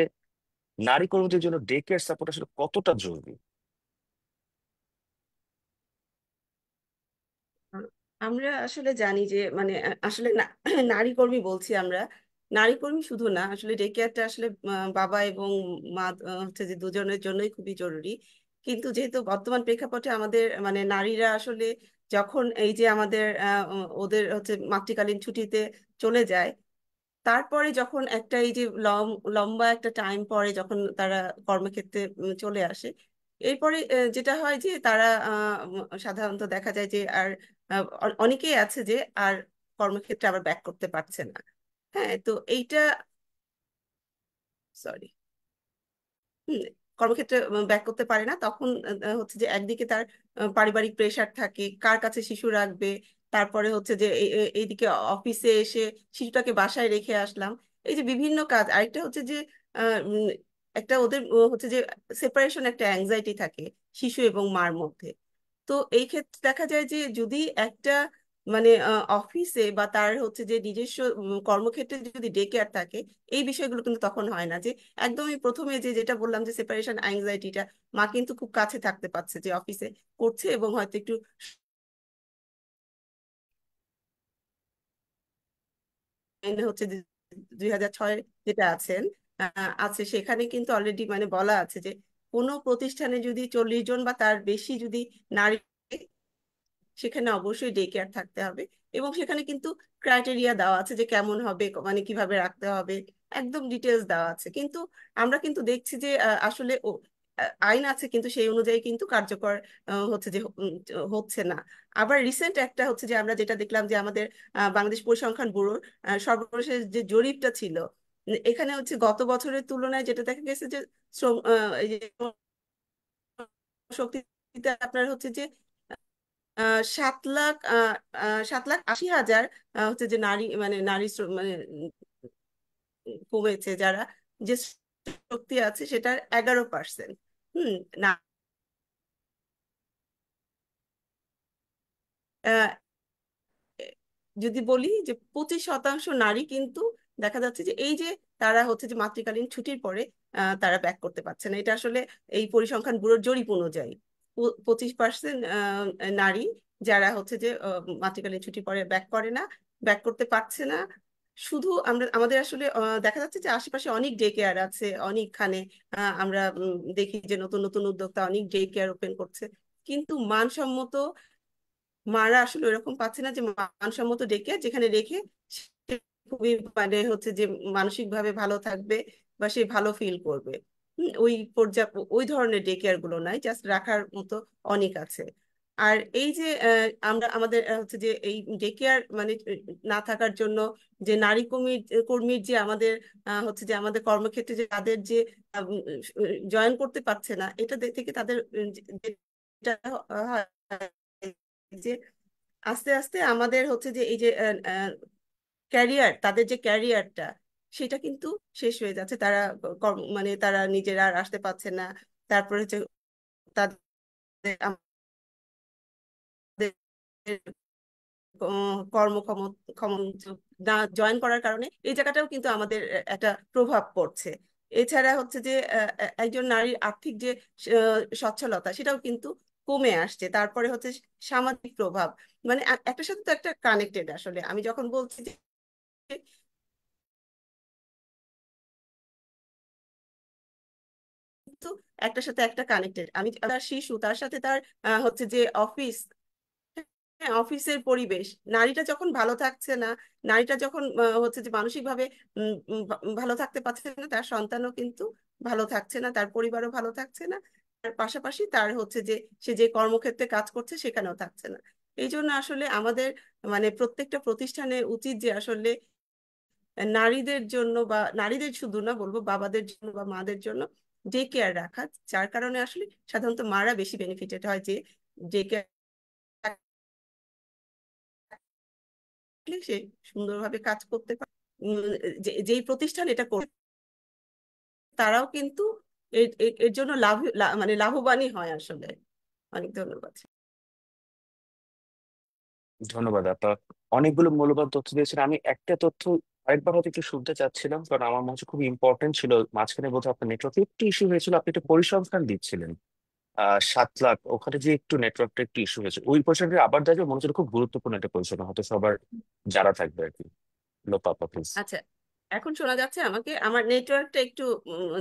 নারী কর্মীদের জন্য ডে কেয়ার সাপোর্ট আসলে কতটা জরুরি? আমরা আসলে জানি যে মানে আসলে নারী কর্মী বলছি আমরা, নারী কর্মী শুধু না, আসলে ডে কেয়ারটা আসলে বাবা এবং মা হচ্ছে যে দুজনের জন্যই খুবই জরুরি। কিন্তু যেহেতু বর্তমান প্রেক্ষাপটে আমাদের মানে নারীরা আসলে যখন এই যে আমাদের ওদের হচ্ছে মাতৃকালীন ছুটিতে চলে যায়, তারপরে যখন একটা এই যে লম্বা একটা টাইম পরে যখন তারা কর্মক্ষেত্রে চলে আসে, এরপরে যেটা হয় যে তারা সাধারণত দেখা যায় যে আর অনেকেই আছে যে আর কর্মক্ষেত্রে আবার ব্যাক করতে পারছে না। হ্যাঁ, তো এইটা সরি হুম কর্মক্ষেত্রে ব্যাক করতে পারে না, তখন হচ্ছে যে একদিকে তার পারিবারিক প্রেশার থাকে, কার কাছে শিশু রাখবে, তারপরে হচ্ছে যে এইদিকে অফিসে এসে শিশুটাকে বাসায় রেখে আসলাম, এই যে বিভিন্ন কাজ। আরেকটা হচ্ছে যে একটা ওদের হচ্ছে যে সেপারেশন, একটা অ্যাংজাইটি থাকে শিশু এবং মার মধ্যে। তো এই ক্ষেত্রে দেখা যায় যে যদি একটা মানে অফিসে বা তার হচ্ছে যে নিজস্ব কর্মক্ষেত্রে যদি ডে কেয়ার থাকে, এই বিষয়গুলো কিন্তু তখন হয় না। যে একদমই প্রথমে যে যেটা বললাম যে সেপারেশন অ্যাংজাইটিটা, মা কিন্তু খুব কাছে থাকতে পারছে যে অফিসে করছে এবং হয়তো একটু আইনে হচ্ছে যে 2006 যেটা আছেন আছে, সেখানে কিন্তু অলরেডি মানে বলা আছে যে কোনো প্রতিষ্ঠানে যদি 40 জন বা তার বেশি যদি নারী, সেখানে অবশ্যই ডে কেয়ার থাকতে হবে। এবং সেখানে কিন্তু ক্রাইটেরিয়া দেওয়া আছে যে কেমন হবে, মানে কিভাবে রাখতে হবে, একদম ডিটেলস দেওয়া আছে। কিন্তু আমরা কিন্তু দেখছি যে আসলে আইন আছে কিন্তু সেই অনুযায়ী কিন্তু কার্যকর হচ্ছে যে হচ্ছে না। আবার রিসেন্ট একটা হচ্ছে যে আমরা যেটা দেখলাম যে আমাদের বাংলাদেশ পরিসংখ্যান ব্যুরোর সর্বশেষ যে জরিপটা ছিল, এখানে হচ্ছে গত বছরের তুলনায় যেটা দেখা গেছে যে শ্রম এই যে শক্তিতে আপনার হচ্ছে যে 7 লাখ 7,80,000 হচ্ছে যে নারী মানে মানে কমেছে, যারা যে শক্তি আছে সেটার 11%। হুম না আহ, যদি বলি যে 25% নারী কিন্তু দেখা যাচ্ছে যে এই যে তারা হচ্ছে যে মাতৃকালীন ছুটির পরে তারা ব্যাক করতে পারছে না। এটা আসলে এই পরিসংখ্যান ব্যুরোর জরিপ অনুযায়ী 25% নারী যারা হচ্ছে যে মাতৃকালীন ছুটির পরে ব্যাক করে না, ব্যাক করতে পারছে না। শুধু আমরা আমাদের আসলে দেখা যাচ্ছে যে আশেপাশে অনেক ডে কেয়ার আছে অনেকখানে, আমরা দেখি যে নতুন নতুন উদ্যোক্তা অনেক ডে কেয়ার ওপেন করছে, কিন্তু মানসম্মত মারা আসলে ওরকম পাচ্ছে না যে মানসম্মত ডেকে যেখানে রেখে সে খুবই মানে হচ্ছে যে মানসিক ভাবে ভালো থাকবে বা সে ভালো ফিল করবে। ওই পর্যাপ্ত ওই ধরনের ডে কেয়ার গুলো নাই, জাস্ট রাখার মতো অনেক আছে। আর এই যে আমরা আমাদের হচ্ছে যে এই ডে কেয়ার মানে না থাকার জন্য যে নারী কর্মীর কর্মীর যে আমাদের হচ্ছে যে আমাদের কর্মক্ষেত্রে যে তাদের যে জয়েন করতে পারছে না, এটা থেকে তাদের যেটা হয় যে আস্তে আস্তে আমাদের হচ্ছে যে এই যে ক্যারিয়ার, তাদের যে ক্যারিয়ারটা সেটা কিন্তু শেষ হয়ে যাচ্ছে। তারা মানে তারা নিজেরা আর আসতে পারছে না। তারপরে হচ্ছে তাদের আমাদের কর্মক্ষম ক্ষম না জয়েন করার কারণে এই জায়গাটাও কিন্তু আমাদের একটা প্রভাব পড়ছে। এছাড়া হচ্ছে যে একজন নারীর আর্থিক যে সচ্ছলতা সেটাও কিন্তু কমে আসছে। তারপরে হচ্ছে সামাজিক প্রভাব, মানে একটার সাথে তো একটা কানেক্টেড। আসলে আমি যখন বলছি যে কিন্তু একটার সাথে একটা কানেক্টেড, আমি তার শিশু, তার সাথে তার হচ্ছে যে অফিস, হ্যাঁ অফিসের পরিবেশ, নারীটা যখন ভালো থাকছে না, নারীটা যখন হচ্ছে যে মানসিক ভাবে ভালো থাকতে পারছে না, তার সন্তানও কিন্তু ভালো থাকছে না, তার পরিবারও ভালো থাকছে না। তার পাশাপাশি তার হচ্ছে যে সে যে কর্মক্ষেত্রে কাজ করছে সেখানেও থাকছে না। এই জন্য আসলে আমাদের মানে প্রত্যেকটা প্রতিষ্ঠানে উচিত যে আসলে নারীদের জন্য, বা নারীদের শুধু না, বলবো বাবাদের জন্য বা মাদের জন্য ডে কেয়ার রাখা, যার কারণে আসলে সাধারণত মারা বেশি বেনিফিটেড হয়, যে ডে কেয়ার সে সুন্দরভাবে কাজ করতে পারে। যেই প্রতিষ্ঠান এটা করে তারাও কিন্তু এর জন্য মানে লাভবানই হয় আসলে। অনেক ধন্যবাদ। ধন্যবাদ আপা, অনেকগুলো মূল্যবান তথ্য দিয়েছেন। আমি একটা তথ্য আরেকবার হয়তো একটু শুনতে চাচ্ছিলাম, কারণ আমার মনে হচ্ছে খুব ইম্পর্টেন্ট ছিল। মাঝখানে বোধহয় আপনার নেটওয়ার্ক একটু ইস্যু হয়েছিল, আপনি একটু পরিসংখ্যান দিচ্ছিলেন 7 লাখ, ওখানে যে একটু নেটওয়ার্কটা একটু ইস্যু হয়েছে, ওই পরিসংখ্যানটা আবার দেখবে, মনে হচ্ছে খুব গুরুত্বপূর্ণ একটা পরিসংখ্যান, হয়তো সবার যারা থাকবে আর কি। লোপা আপা প্লিজ। আচ্ছা, এখন শোনা যাচ্ছে আমাকে? আমার নেটওয়ার্কটা একটু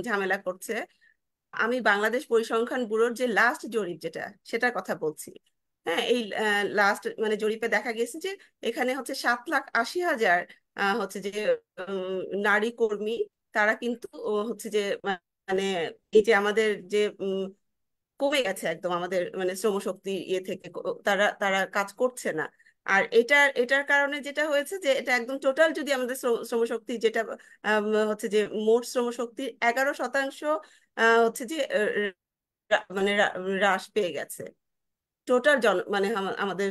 ঝামেলা করছে। আমি বাংলাদেশ পরিসংখ্যান ব্যুরোর যে লাস্ট জরিপ যেটা, সেটার কথা বলছি। হ্যাঁ, এই লাস্ট মানে জরিপে দেখা গেছে যে এখানে হচ্ছে 7,80,000 হচ্ছে যে নারী কর্মী, তারা কিন্তু হচ্ছে যে মানে এই যে আমাদের যে কমে গেছে একদম আমাদের মানে শ্রমশক্তি ইয়ে থেকে, তারা তারা কাজ করছে না। আর এটার কারণে যেটা হয়েছে যে এটা একদম টোটাল, যদি আমাদের শ্রমশক্তি যেটা হচ্ছে যে মোট শ্রমশক্তির 11% হচ্ছে যে মানে হ্রাস পেয়ে গেছে। টোটাল মানে আমাদের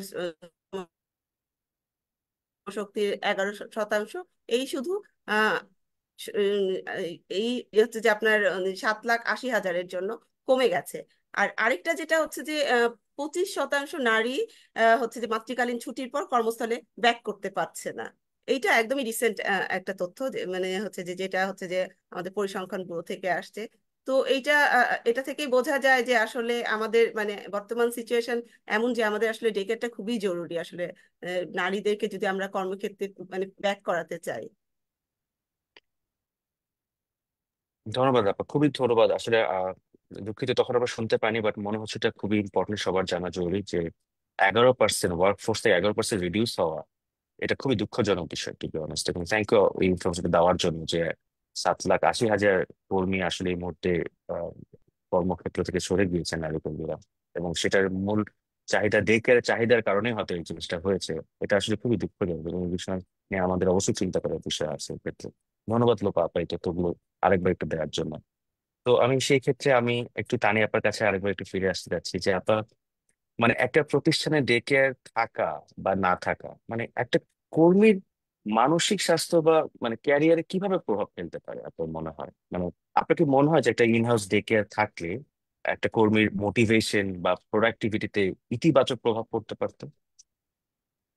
শক্তির 11%। এই শুধু আহ স- উম, এই হচ্ছে যে আপনার 7,80,000-এর জন্য কমে গেছে। আর আরেকটা যেটা হচ্ছে যে 25% নারী হচ্ছে যে মাতৃকালীন ছুটির পর কর্মস্থলে ব্যাক করতে পারছে না। এইটা একদমই রিসেন্ট একটা তথ্য, মানে হচ্ছে যে যেটা হচ্ছে যে আমাদের পরিসংখ্যান ব্যুরো থেকে আসছে। তো এটা থেকেই বোঝা যায় যে আসলে আমাদের মানে বর্তমান সিচুয়েশন এমন যে আমাদের আসলে ডে কেয়ারটা খুবই জরুরি আসলে, নারীদেরকে যদি আমরা কর্মক্ষেত্রে মানে ব্যাক করাতে চাই। ধন্যবাদ আপা, খুবই ধন্যবাদ আসলে। দুঃখিত তখন আমরা শুনতে পাইনি, বাট মনে হচ্ছে এটা খুবই ইম্পর্টেন্ট, সবার জানা জরুরি যে 11% ওয়ার্ক ফোর্স থেকে 11% রিডিউস হওয়া, এটা খুবই দুঃখজনক বিষয় টু বি অনেস্ট। এবং থ্যাংক ইউ এই ইনফরমেশন দেওয়ার জন্য যে 7,80,000 কর্মী আসলে এই মুহূর্তে আহ, কর্মক্ষেত্র থেকে সরে গিয়েছেন নারী কর্মীরা, এবং সেটার মূল চাহিদা, ডে কেয়ারের চাহিদার কারণেই হয়তো এই জিনিসটা হয়েছে। এটা আসলে খুবই দুঃখজনক, এবং এই বিষয় নিয়ে আমাদের অবশ্যই চিন্তা করার বিষয় আছে এক্ষেত্রে। ধন্যবাদ লোপা আপা এই তথ্যগুলো আরেকবার একটু দেওয়ার জন্য। তো আমি সেই ক্ষেত্রে আমি একটু তানি আপার কাছে আরেকবার একটু ফিরে আসতে যাচ্ছি, যে আপা মানে একটা প্রতিষ্ঠানে ডে কেয়ার থাকা বা না থাকা মানে একটা কর্মীর মানসিক স্বাস্থ্য বা মানে ক্যারিয়ারে কিভাবে প্রভাব ফেলতে পারে আপনার মনে হয়? মানে আপনার কি মনে হয় যে একটা ইন হাউস ডে কেয়ার থাকলে একটা কর্মীর মোটিভেশন বা প্রোডাক্টিভিটিতে ইতিবাচক প্রভাব পড়তে পারতো?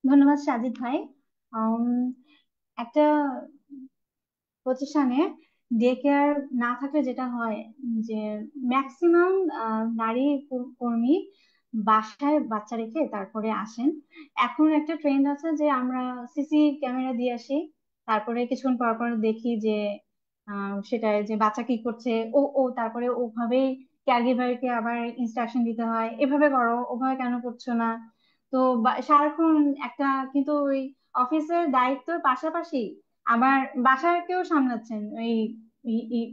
ধন্যবাদ সাজিদ ভাই। উম, একটা প্রতিষ্ঠানে ডে কেয়ার না থাকলে যেটা হয় যে ম্যাক্সিমাম নারী কর্মী বাসায় বাচ্চা রেখে তারপরে আসেন। এখন একটা ট্রেন্ড আছে যে আমরা সিসি ক্যামেরা দিয়ে আসি, তারপরে কিছুক্ষণ পর পর দেখি যে সেটা যে বাচ্চা কি করছে, ও ও তারপরে ওভাবেই কেয়ার গিভারকে আবার ইনস্ট্রাকশন দিতে হয়, এভাবে করো, ওভাবে কেন করছো না। তো সারাক্ষণ একটা, কিন্তু ওই অফিসের দায়িত্বের পাশাপাশি আবার বাসার কেউ সামলাচ্ছেন ওই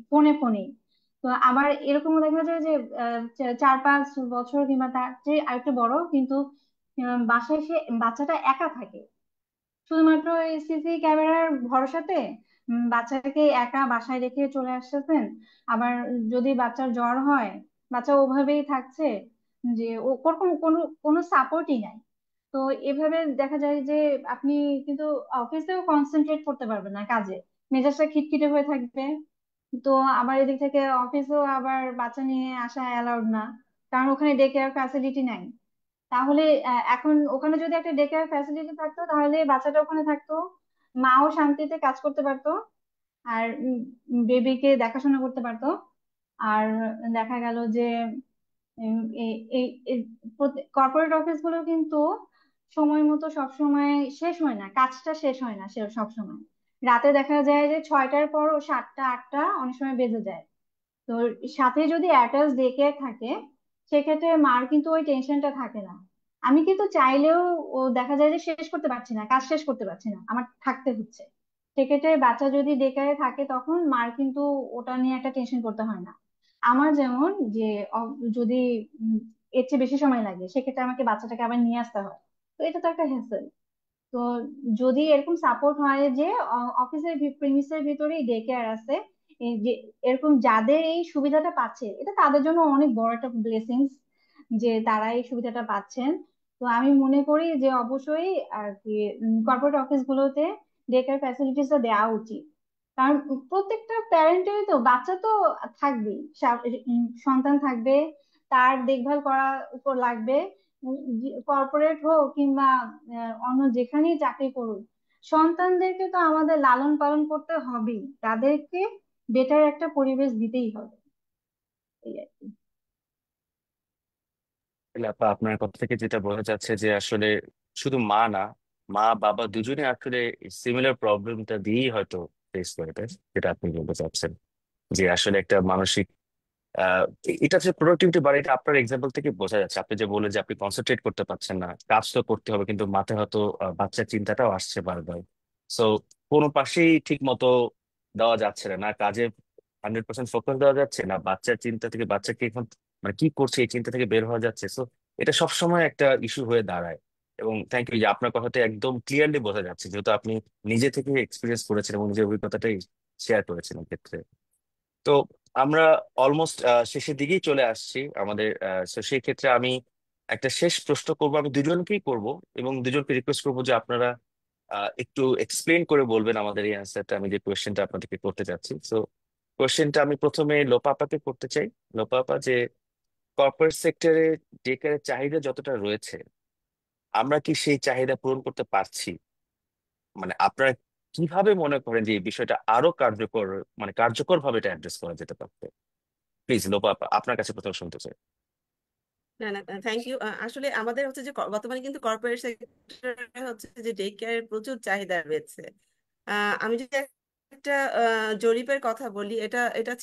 ফোনে ফোনে। তো আবার এরকমও দেখা যায় যে 4-5 বছর কিংবা তার চেয়ে আরেকটু বড়, কিন্তু বাসায় সে বাচ্চাটা একা থাকে শুধুমাত্র এই সিসি ক্যামেরার ভরসাতে। বাচ্চাকে একা বাসায় রেখে চলে আসতেছেন। আবার যদি বাচ্চার জ্বর হয়, বাচ্চা ওভাবেই থাকছে, যে ও কোন কোনো কোনো সাপোর্টই নাই। তো এভাবে দেখা যায় যে আপনি কিন্তু অফিসেও কনসেন্ট্রেট করতে পারবেন না কাজে, মেজাজটা খিটখিটে হয়ে থাকবে। তো আবার এদিক থেকে অফিসেও আবার বাচ্চা নিয়ে আসা অ্যালাউড না, কারণ ওখানে ডে কেয়ার ফ্যাসিলিটি নাই। তাহলে এখন ওখানে যদি একটা ডে কেয়ার ফ্যাসিলিটি থাকতো তাহলে বাচ্চাটা ওখানে থাকতো, মাও শান্তিতে কাজ করতে পারতো, আর বেবিকে দেখাশোনা করতে পারতো। আর দেখা গেল যে এই কর্পোরেট অফিস গুলো কিন্তু সময় মতো সবসময় শেষ হয় না, কাজটা শেষ হয় না সে সব সময়। রাতে দেখা যায় যে 6টার পরও 7টা 8টা অনেক সময় বেজে যায়। তো সাথে যদি অ্যাটাচ ডে কেয়ার থাকে, সেক্ষেত্রে মার কিন্তু ওই টেনশনটা থাকে না। আমি কিন্তু চাইলেও ও দেখা যায় যে শেষ করতে পারছি না, কাজ শেষ করতে পারছি না, আমার থাকতে হচ্ছে। সেক্ষেত্রে বাচ্চা যদি ডে কেয়ারে থাকে তখন মার কিন্তু ওটা নিয়ে একটা টেনশন করতে হয় না। আমার যেমন যে যদি উম, এর চেয়ে বেশি সময় লাগে, সেক্ষেত্রে আমাকে বাচ্চাটাকে আবার নিয়ে আসতে হয়। তো এটা তো একটা হ্যাসেল। তো যদি এরকম সাপোর্ট হয় যে অফিসের প্রিমিসের ভিতরেই ডে কেয়ার আছে, এই যে এরকম যাদের এই সুবিধাটা পাচ্ছে, এটা তাদের জন্য অনেক বড় একটা ব্লেসিংস যে তারা এই সুবিধাটা পাচ্ছেন। তো আমি মনে করি যে অবশ্যই আর কি কর্পোরেট অফিস গুলোতে ডে কেয়ার ফ্যাসিলিটিসটা দেওয়া উচিত। কারণ প্রত্যেকটা প্যারেন্টেরই তো বাচ্চা তো থাকবেই, সন্তান থাকবে, তার দেখভাল করার উপর লাগবে। কর্পোরেট হোক কিংবা অন্য যেখানেই চাকরি করুক, সন্তানদেরকে তো আমাদের লালন পালন করতে হবেই, তাদেরকে বেটার একটা পরিবেশ দিতেই হবে। এই আর কি। তাহলে আপা আপনার কথা থেকে যেটা বোঝা যাচ্ছে যে আসলে শুধু মা না, মা বাবা দুজনে আসলে সিমিলার প্রবলেমটা দিয়েই হয়তো ফেস করে, তাই যেটা আপনি বলতে চাচ্ছেন, যে আসলে একটা মানসিক আহ এটা যে প্রোডাক্টিভিটি বাড়ে, এটা আপনার এক্সাম্পল থেকে বোঝা যাচ্ছে। আপনি যে বললেন যে আপনি কনসেন্ট্রেট করতে পারছেন না, কাজ তো করতে হবে কিন্তু মাথায় হয়তো বাচ্চার চিন্তাটাও আসছে বারবার। সো কোনো পাশেই ঠিক মতো দেওয়া যাচ্ছে না, না কাজে 100% ফোকাস দেওয়া যাচ্ছে, না বাচ্চার চিন্তা থেকে, বাচ্চাকে এখন মানে কি করছে এই চিন্তা থেকে বের হওয়া যাচ্ছে। সো এটা সবসময় একটা ইস্যু হয়ে দাঁড়ায়। এবং থ্যাংক ইউ যে আপনার কথাটা একদম ক্লিয়ারলি বোঝা যাচ্ছে, যেহেতু আপনি নিজে থেকে এক্সপিরিয়েন্স করেছেন এবং নিজের অভিজ্ঞতাটাই শেয়ার করেছেন ক্ষেত্রে। তো আমরা অলমোস্ট শেষের দিকেই চলে আসছি আমাদের। তো সেই ক্ষেত্রে আমি একটা শেষ প্রশ্ন করব, আমি দুজনকেই করব এবং দুজনকে রিকোয়েস্ট করবো যে আপনারা একটু এক্সপ্লেন করে বলবেন আমাদের এই অ্যান্সারটা, আমি যে কোয়েশ্চেনটা আপনাদেরকে করতে চাচ্ছি। তো কোয়েশ্চেনটা আমি প্রথমে লোপাপাকে করতে চাই। লোপাপা, যে কর্পোরেট সেক্টরে টেকারের চাহিদা যতটা রয়েছে, আমরা কি সেই চাহিদা পূরণ করতে পারছি? মানে আপনারা কিভাবে মনে করেন যে এই বিষয়টা আরো কার্যকর, মানে কার্যকর ভাবে এটা অ্যাড্রেস করা যেতে পারবে? প্লিজ লোপা আপা, আপনার কাছে প্রথম শুনতে চাই। না না, থ্যাংক ইউ। আসলে আমাদের হচ্ছে যে বর্তমানে কিন্তু কর্পোরেট সেক্টরে হচ্ছে যে ডে কেয়ারের প্রচুর চাহিদা রয়েছে। আমি যদি একটা জরিপের কথা বলি, এটা এটা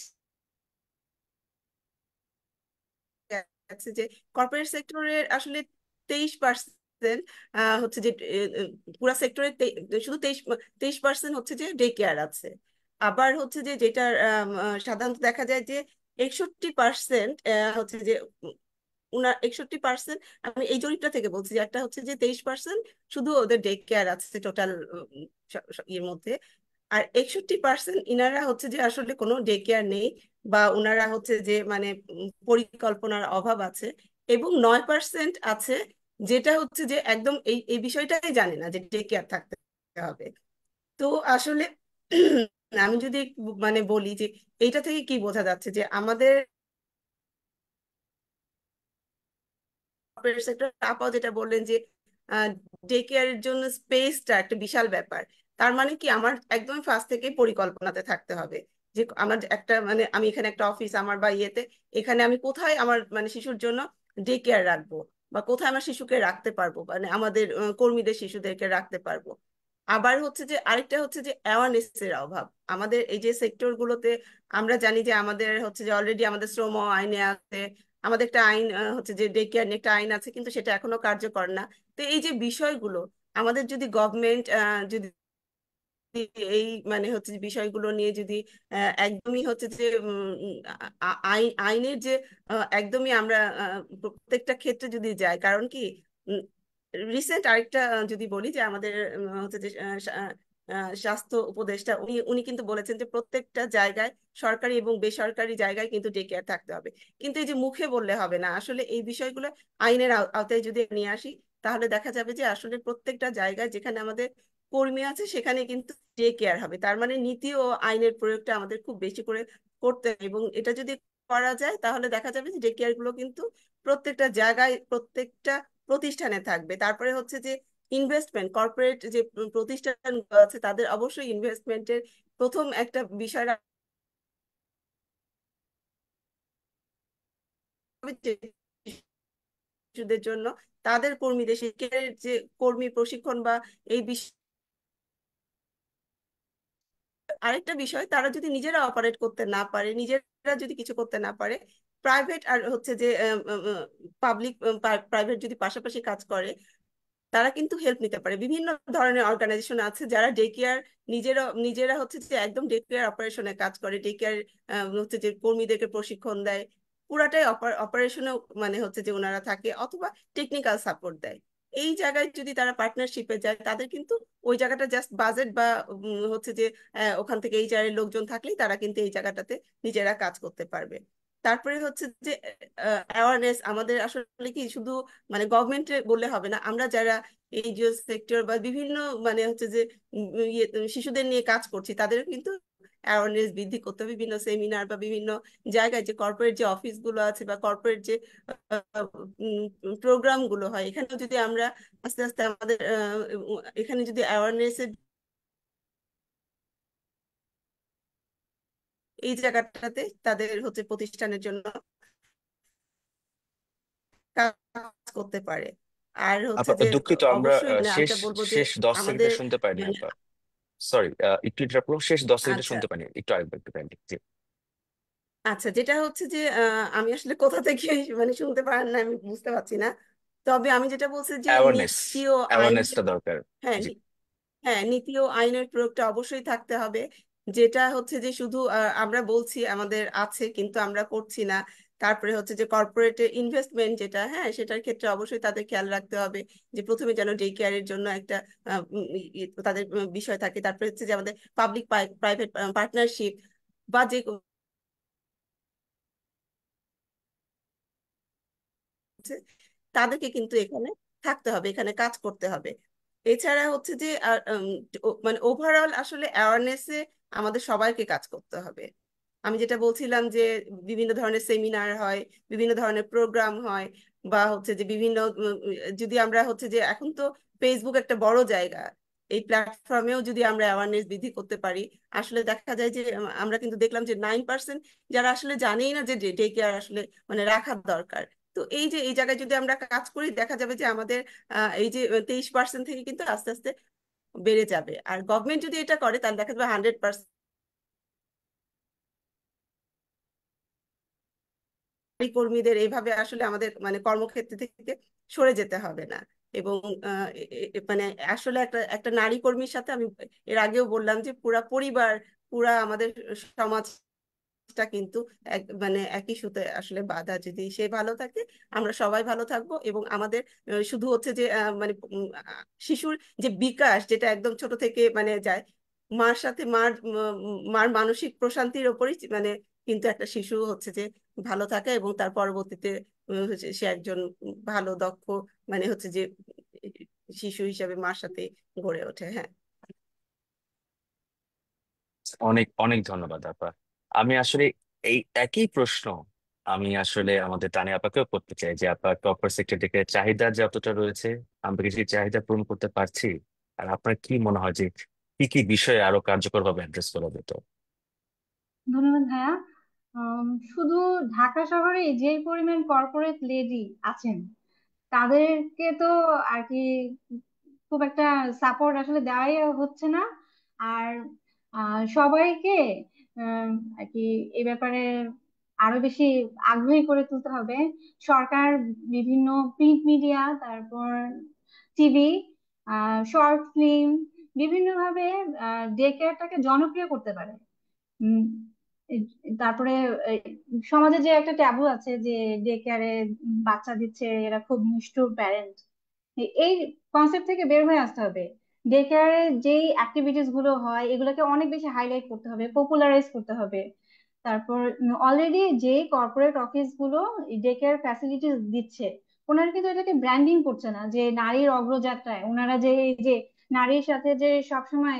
গেছে যে কর্পোরেট সেক্টরের আসলে 23% হচ্ছে যে পুরা সেক্টরের শুধু 23% হচ্ছে যে ডে কেয়ার আছে। আবার হচ্ছে যে যেটার সাধারণত দেখা যায় যে 61% হচ্ছে যে উনার 61%, আমি এই জরিপটা থেকে বলছি যে একটা হচ্ছে যে 23% শুধু ওদের ডে কেয়ার আছে টোটাল ইয়ের মধ্যে। আর 61% ইনারা হচ্ছে যে আসলে কোনো ডে কেয়ার নেই, বা ওনারা হচ্ছে যে মানে পরিকল্পনার অভাব আছে। এবং 9% আছে যেটা হচ্ছে যে একদম এই এই বিষয়টাই জানে না যে ডে কেয়ার থাকতে হবে। তো আসলে আমি যদি মানে বলি যে এইটা থেকে কি বোঝা যাচ্ছে যে আমাদের কর্পোরেট সেক্টর, আপাও যেটা বললেন যে ডে কেয়ারের জন্য স্পেসটা একটা বিশাল ব্যাপার। তার মানে কি আমার একদম ফার্স্ট থেকে পরিকল্পনাতে থাকতে হবে যে আমার একটা মানে আমি এখানে একটা অফিস আমার বা ইয়েতে, এখানে আমি কোথায় আমার মানে শিশুর জন্য ডে কেয়ার রাখবো, বা কোথায় আমার শিশুকে রাখতে পারবো, মানে আমাদের কর্মীদের শিশুদেরকে রাখতে পারবো। আবার হচ্ছে যে আরেকটা হচ্ছে যে অ্যাওয়ারনেস এর অভাব আমাদের এই যে সেক্টর গুলোতে। আমরা জানি যে আমাদের হচ্ছে যে অলরেডি আমাদের শ্রম আইনে আছে, আমাদের একটা আইন হচ্ছে যে ডে কেয়ার নিয়ে একটা আইন আছে, কিন্তু সেটা এখনো কার্যকর না। তো এই যে বিষয়গুলো আমাদের যদি গভর্নমেন্ট যদি এই মানে হচ্ছে যে বিষয়গুলো নিয়ে যদি একদমই হচ্ছে যে আইনের যে একদমই আমরা প্রত্যেকটা ক্ষেত্রে যদি যাই, কারণ কি রিসেন্ট আরেকটা যদি বলি যে আমাদের হচ্ছে যে স্বাস্থ্য উপদেষ্টা উনি উনি কিন্তু বলেছেন যে প্রত্যেকটা জায়গায় সরকারি এবং বেসরকারি জায়গায় কিন্তু ডে কেয়ার থাকতে হবে। কিন্তু এই যে মুখে বললে হবে না, আসলে এই বিষয়গুলো আইনের আওতায় যদি নিয়ে আসি, তাহলে দেখা যাবে যে আসলে প্রত্যেকটা জায়গায় যেখানে আমাদের কর্মী আছে সেখানে কিন্তু ডে কেয়ার হবে। তার মানে নীতি ও আইনের প্রয়োগটা আমাদের খুব বেশি করে করতে হবে। এবং এটা যদি করা যায় তাহলে দেখা যাবে যে ডে কেয়ার গুলো কিন্তু প্রত্যেকটা জায়গায় প্রত্যেকটা প্রতিষ্ঠানে থাকবে। তারপরে হচ্ছে যে ইনভেস্টমেন্ট, কর্পোরেট যে প্রতিষ্ঠান আছে তাদের অবশ্যই ইনভেস্টমেন্টের প্রথম একটা বিষয় রাখবে যে শিশুদের জন্য তাদের কর্মীদের শিক্ষার যে কর্মী প্রশিক্ষণ বা এই বিষয়। আরেকটা বিষয়, তারা যদি নিজেরা অপারেট করতে না পারে, নিজেরা যদি কিছু করতে না পারে, প্রাইভেট আর হচ্ছে যে পাবলিক প্রাইভেট যদি পাশাপাশি কাজ করে, তারা কিন্তু হেল্প নিতে পারে। বিভিন্ন ধরনের অর্গানাইজেশন আছে যারা ডে কেয়ার নিজেরা নিজেরা হচ্ছে যে একদম ডে কেয়ার অপারেশনে কাজ করে, ডে কেয়ার হচ্ছে যে কর্মীদেরকে প্রশিক্ষণ দেয়, পুরাটাই অপারেশনে মানে হচ্ছে যে ওনারা থাকে, অথবা টেকনিক্যাল সাপোর্ট দেয়। এই জায়গায় যদি তারা পার্টনারশিপে যায়, তাদের কিন্তু ওই জায়গাটা জাস্ট বাজেট বা হচ্ছে যে ওখান থেকে এই জায়গায় লোকজন থাকলেই তারা কিন্তু এই জায়গাটাতে নিজেরা কাজ করতে পারবে। তারপরে হচ্ছে যে অ্যাওয়ারনেস আমাদের আসলে কি শুধু মানে গভর্নমেন্টে বললে হবে না, আমরা যারা এনজিও সেক্টর বা বিভিন্ন মানে হচ্ছে যে শিশুদের নিয়ে কাজ করছি, তাদের কিন্তু অ্যাওয়ারনেস বৃদ্ধি করতে হবে বিভিন্ন সেমিনার বা বিভিন্ন জায়গায়, যে কর্পোরেট যে অফিসগুলো আছে বা কর্পোরেট যে প্রোগ্রাম গুলো হয়, এখানেও যদি আমরা আস্তে আস্তে আমাদের এখানে যদি অ্যাওয়ারনেস এই জায়গাটাতে তাদের হচ্ছে প্রতিষ্ঠানের জন্য কাজ করতে পারে। আর হচ্ছে আপা যে দুঃখিত, আমরা অবশ্যই মানে আমি শেষ এটা বলবো যে শেষ 10 সেকেন্ডে আমাদের শুনতে পাইনি মানে আপা। সরি, একটু ইন্টারাপ্ট, শেষ 10 সেকেন্ডে আচ্ছা শুনতে পাইনি, একটু আরেকবার একটু কাইন্ডলি জি। আচ্ছা, যেটা হচ্ছে যে আমি আসলে কোথা থেকে মানে শুনতে পারেন না আমি বুঝতে পারছি না। তবে আমি যেটা বলছি যে অ্যাওয়ারনেস, নীতি ও আইনের, অ্যাওয়ারনেসটা দরকার। হ্যাঁ জি। হ্যাঁ, নীতি ও আইনের প্রয়োগটা অবশ্যই থাকতে হবে। যেটা হচ্ছে যে শুধু আমরা বলছি আমাদের আছে কিন্তু আমরা করছি না। তারপরে হচ্ছে যে কর্পোরেট ইনভেস্টমেন্ট যেটা, হ্যাঁ সেটার ক্ষেত্রে অবশ্যই তাদের খেয়াল রাখতে হবে যে প্রথমে যেন ডে কেয়ারের জন্য একটা তাদের বিষয় থাকে। তারপরে হচ্ছে যে আমাদের পাবলিক প্রাইভেট পার্টনারশিপ বা যে হচ্ছে তাদেরকে কিন্তু এখানে থাকতে হবে, এখানে কাজ করতে হবে। এছাড়া হচ্ছে যে মানে ওভারঅল আসলে অ্যাওয়ারনেসে আমাদের সবাইকে কাজ করতে হবে। আমি যেটা বলছিলাম যে বিভিন্ন ধরনের সেমিনার হয়, বিভিন্ন ধরনের প্রোগ্রাম হয়, বা হচ্ছে যে বিভিন্ন যদি আমরা হচ্ছে যে এখন তো ফেসবুক একটা বড় জায়গা, এই প্ল্যাটফর্মেও যদি আমরা অ্যাওয়ারনেস বৃদ্ধি করতে পারি, আসলে দেখা যায় যে আমরা কিন্তু দেখলাম যে 9% যারা আসলে জানেই না যে ডে কেয়ার আসলে মানে রাখা দরকার। তো এই যে এই জায়গায় যদি আমরা কাজ করি, দেখা যাবে যে আমাদের এই যে 23% থেকে কিন্তু আস্তে আস্তে বেড়ে যাবে। আর গভর্নমেন্ট যদি এটা করে তাহলে দেখা যাবে 100% কর্মীদের এইভাবে আসলে আমাদের মানে কর্মক্ষেত্র থেকে সরে যেতে হবে না। এবং মানে আসলে একটা একটা নারী কর্মীর সাথে আমি এর আগেও বললাম যে পুরা পরিবার, পুরা আমাদের সমাজটা কিন্তু মানে একই সুতে আসলে বাঁধা। যদি সে ভালো থাকে আমরা সবাই ভালো থাকবো, এবং আমাদের শুধু হচ্ছে যে মানে শিশুর যে বিকাশ যেটা একদম ছোট থেকে মানে যায়, মার সাথে মার মানসিক প্রশান্তির ওপরই মানে কিন্তু একটা শিশু হচ্ছে যে ভালো থাকে, এবং তার পরবর্তীতে হচ্ছে সে একজন ভালো দক্ষ মানে হচ্ছে যে শিশু হিসাবে মার সাথে গড়ে ওঠে। হ্যাঁ। অনেক অনেক ধন্যবাদ আপা। আমি আসলে এই একই প্রশ্ন আমি আসলে আমাদের তানি আপাকেও করতে চাই, যে আপা কর্পোরেট সেক্টর থেকে চাহিদা যতটা রয়েছে, আমরা কি সেই চাহিদা পূরণ করতে পারছি? আর আপনার কি মনে হয় যে কি কি বিষয়ে আরো কার্যকরভাবে অ্যাড্রেস করা যেত? ধন্যবাদ ভাইয়া। শুধু ঢাকা শহরে যে পরিমাণ কর্পোরেট লেডি আছেন তাদেরকে তো আর কি খুব একটা সাপোর্ট আসলে দেওয়াই হচ্ছে না। আর সবাইকে আম, আর কি এই ব্যাপারে আরো বেশি আগ্রহী করে তুলতে হবে। সরকার বিভিন্ন প্রিন্ট মিডিয়া, তারপর টিভি, শর্ট ফিল্ম, বিভিন্ন ভাবে ডে কেয়ারটাকে জনপ্রিয় করতে পারে। উম, এই- তারপরে এই সমাজে যে একটা ট্যাবু আছে যে ডে কেয়ারে বাচ্চা দিচ্ছে এরা খুব নিষ্ঠুর প্যারেন্ট, এই কনসেপ্ট থেকে বের হয়ে আসতে হবে। ডে কেয়ারে যেই অ্যাক্টিভিটিস গুলো হয় এগুলোকে অনেক বেশি হাইলাইট করতে হবে, পপুলারাইজ করতে হবে। তারপর অলরেডি যে কর্পোরেট অফিস গুলো ডে কেয়ার ফ্যাসিলিটিস দিচ্ছে ওনারা কিন্তু এটাকে ব্র্যান্ডিং করছে না, যে নারীর অগ্রযাত্রায় ওনারা যে এই যে নারীর সাথে যে সবসময়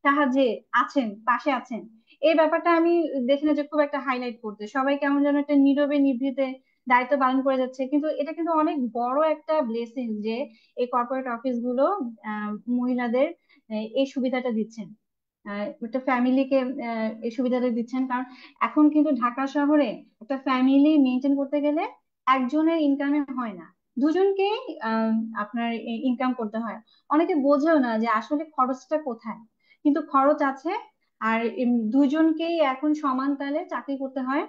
সাহায্যে আছেন, পাশে আছেন, এই ব্যাপারটা আমি দেখি না যে খুব একটা হাইলাইট করতে। সবাই কেমন যেন একটা নীরবে নিভৃতে দায়িত্ব পালন করে যাচ্ছে, কিন্তু এটা কিন্তু অনেক বড় একটা ব্লেসিং যে এই কর্পোরেট অফিস গুলো মহিলাদের এই সুবিধাটা দিচ্ছেন, একটা ফ্যামিলিকে এই সুবিধাটা দিচ্ছেন। কারণ এখন কিন্তু ঢাকা শহরে একটা ফ্যামিলি মেনটেন করতে গেলে একজনের ইনকামে হয় না, দুজনকেই আহ, আপনার ইনকাম করতে হয়। অনেকে বোঝেও না যে আসলে খরচটা কোথায়, কিন্তু খরচ আছে। আর দুজনকেই এখন সমান তালে চাকরি করতে হয়।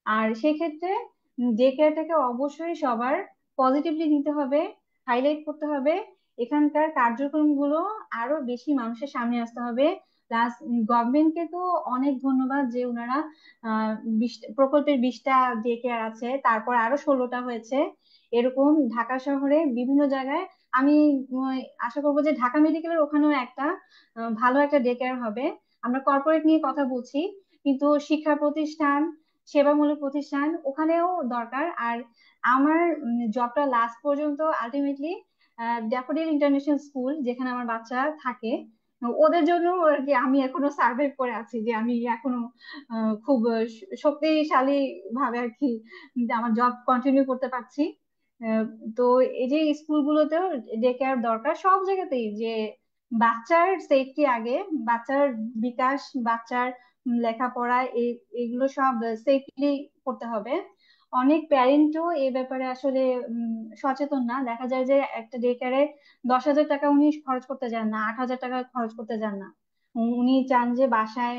আর সেক্ষেত্রে ডে কেয়ারটাকে অবশ্যই সবার পজিটিভলি নিতে হবে, হাইলাইট করতে হবে। এখানকার কার্যক্রমগুলো আরো বেশি মানুষের সামনে আসতে হবে। প্লাস গভর্নমেন্টকে তো অনেক ধন্যবাদ যে ওনারা প্রকল্পের 20টা ডে কেয়ার আছে, তারপর আরো 16টা হয়েছে। এরকম ঢাকা শহরে বিভিন্ন জায়গায় আমি উম, আশা করবো যে ঢাকা মেডিকেলের ওখানেও একটা ভালো একটা ডে কেয়ার হবে। আমরা কর্পোরেট নিয়ে কথা বলছি, কিন্তু শিক্ষা প্রতিষ্ঠান, সেবামূলক প্রতিষ্ঠান ওখানেও দরকার। আর আমার জবটা লাস্ট পর্যন্ত আলটিমেটলি ড্যাফোডিল ইন্টারন্যাশনাল স্কুল, যেখানে আমার বাচ্চা থাকে, ওদের জন্য আর কি আমি এখনো সার্ভাইভ করে আছি, যে আমি এখনো খুব শক্তিশালী ভাবে আর কি যে আমার জব কন্টিনিউ করতে পারছি। আহ, তো এই যে স্কুলগুলোতেও ডে কেয়ার দরকার সব জায়গাতেই, যে বাচ্চার সেফটি আগে, বাচ্চার বিকাশ, বাচ্চার লেখাপড়া, এগুলো সব সেফলি করতে হবে। অনেক প্যারেন্টও এই ব্যাপারে আসলে সচেতন না। দেখা যায় যে একটা ডে কেয়ারে 10,000 টাকা উনি খরচ করতে যান না, 8,000 টাকা খরচ করতে যান না। উনি চান যে বাসায়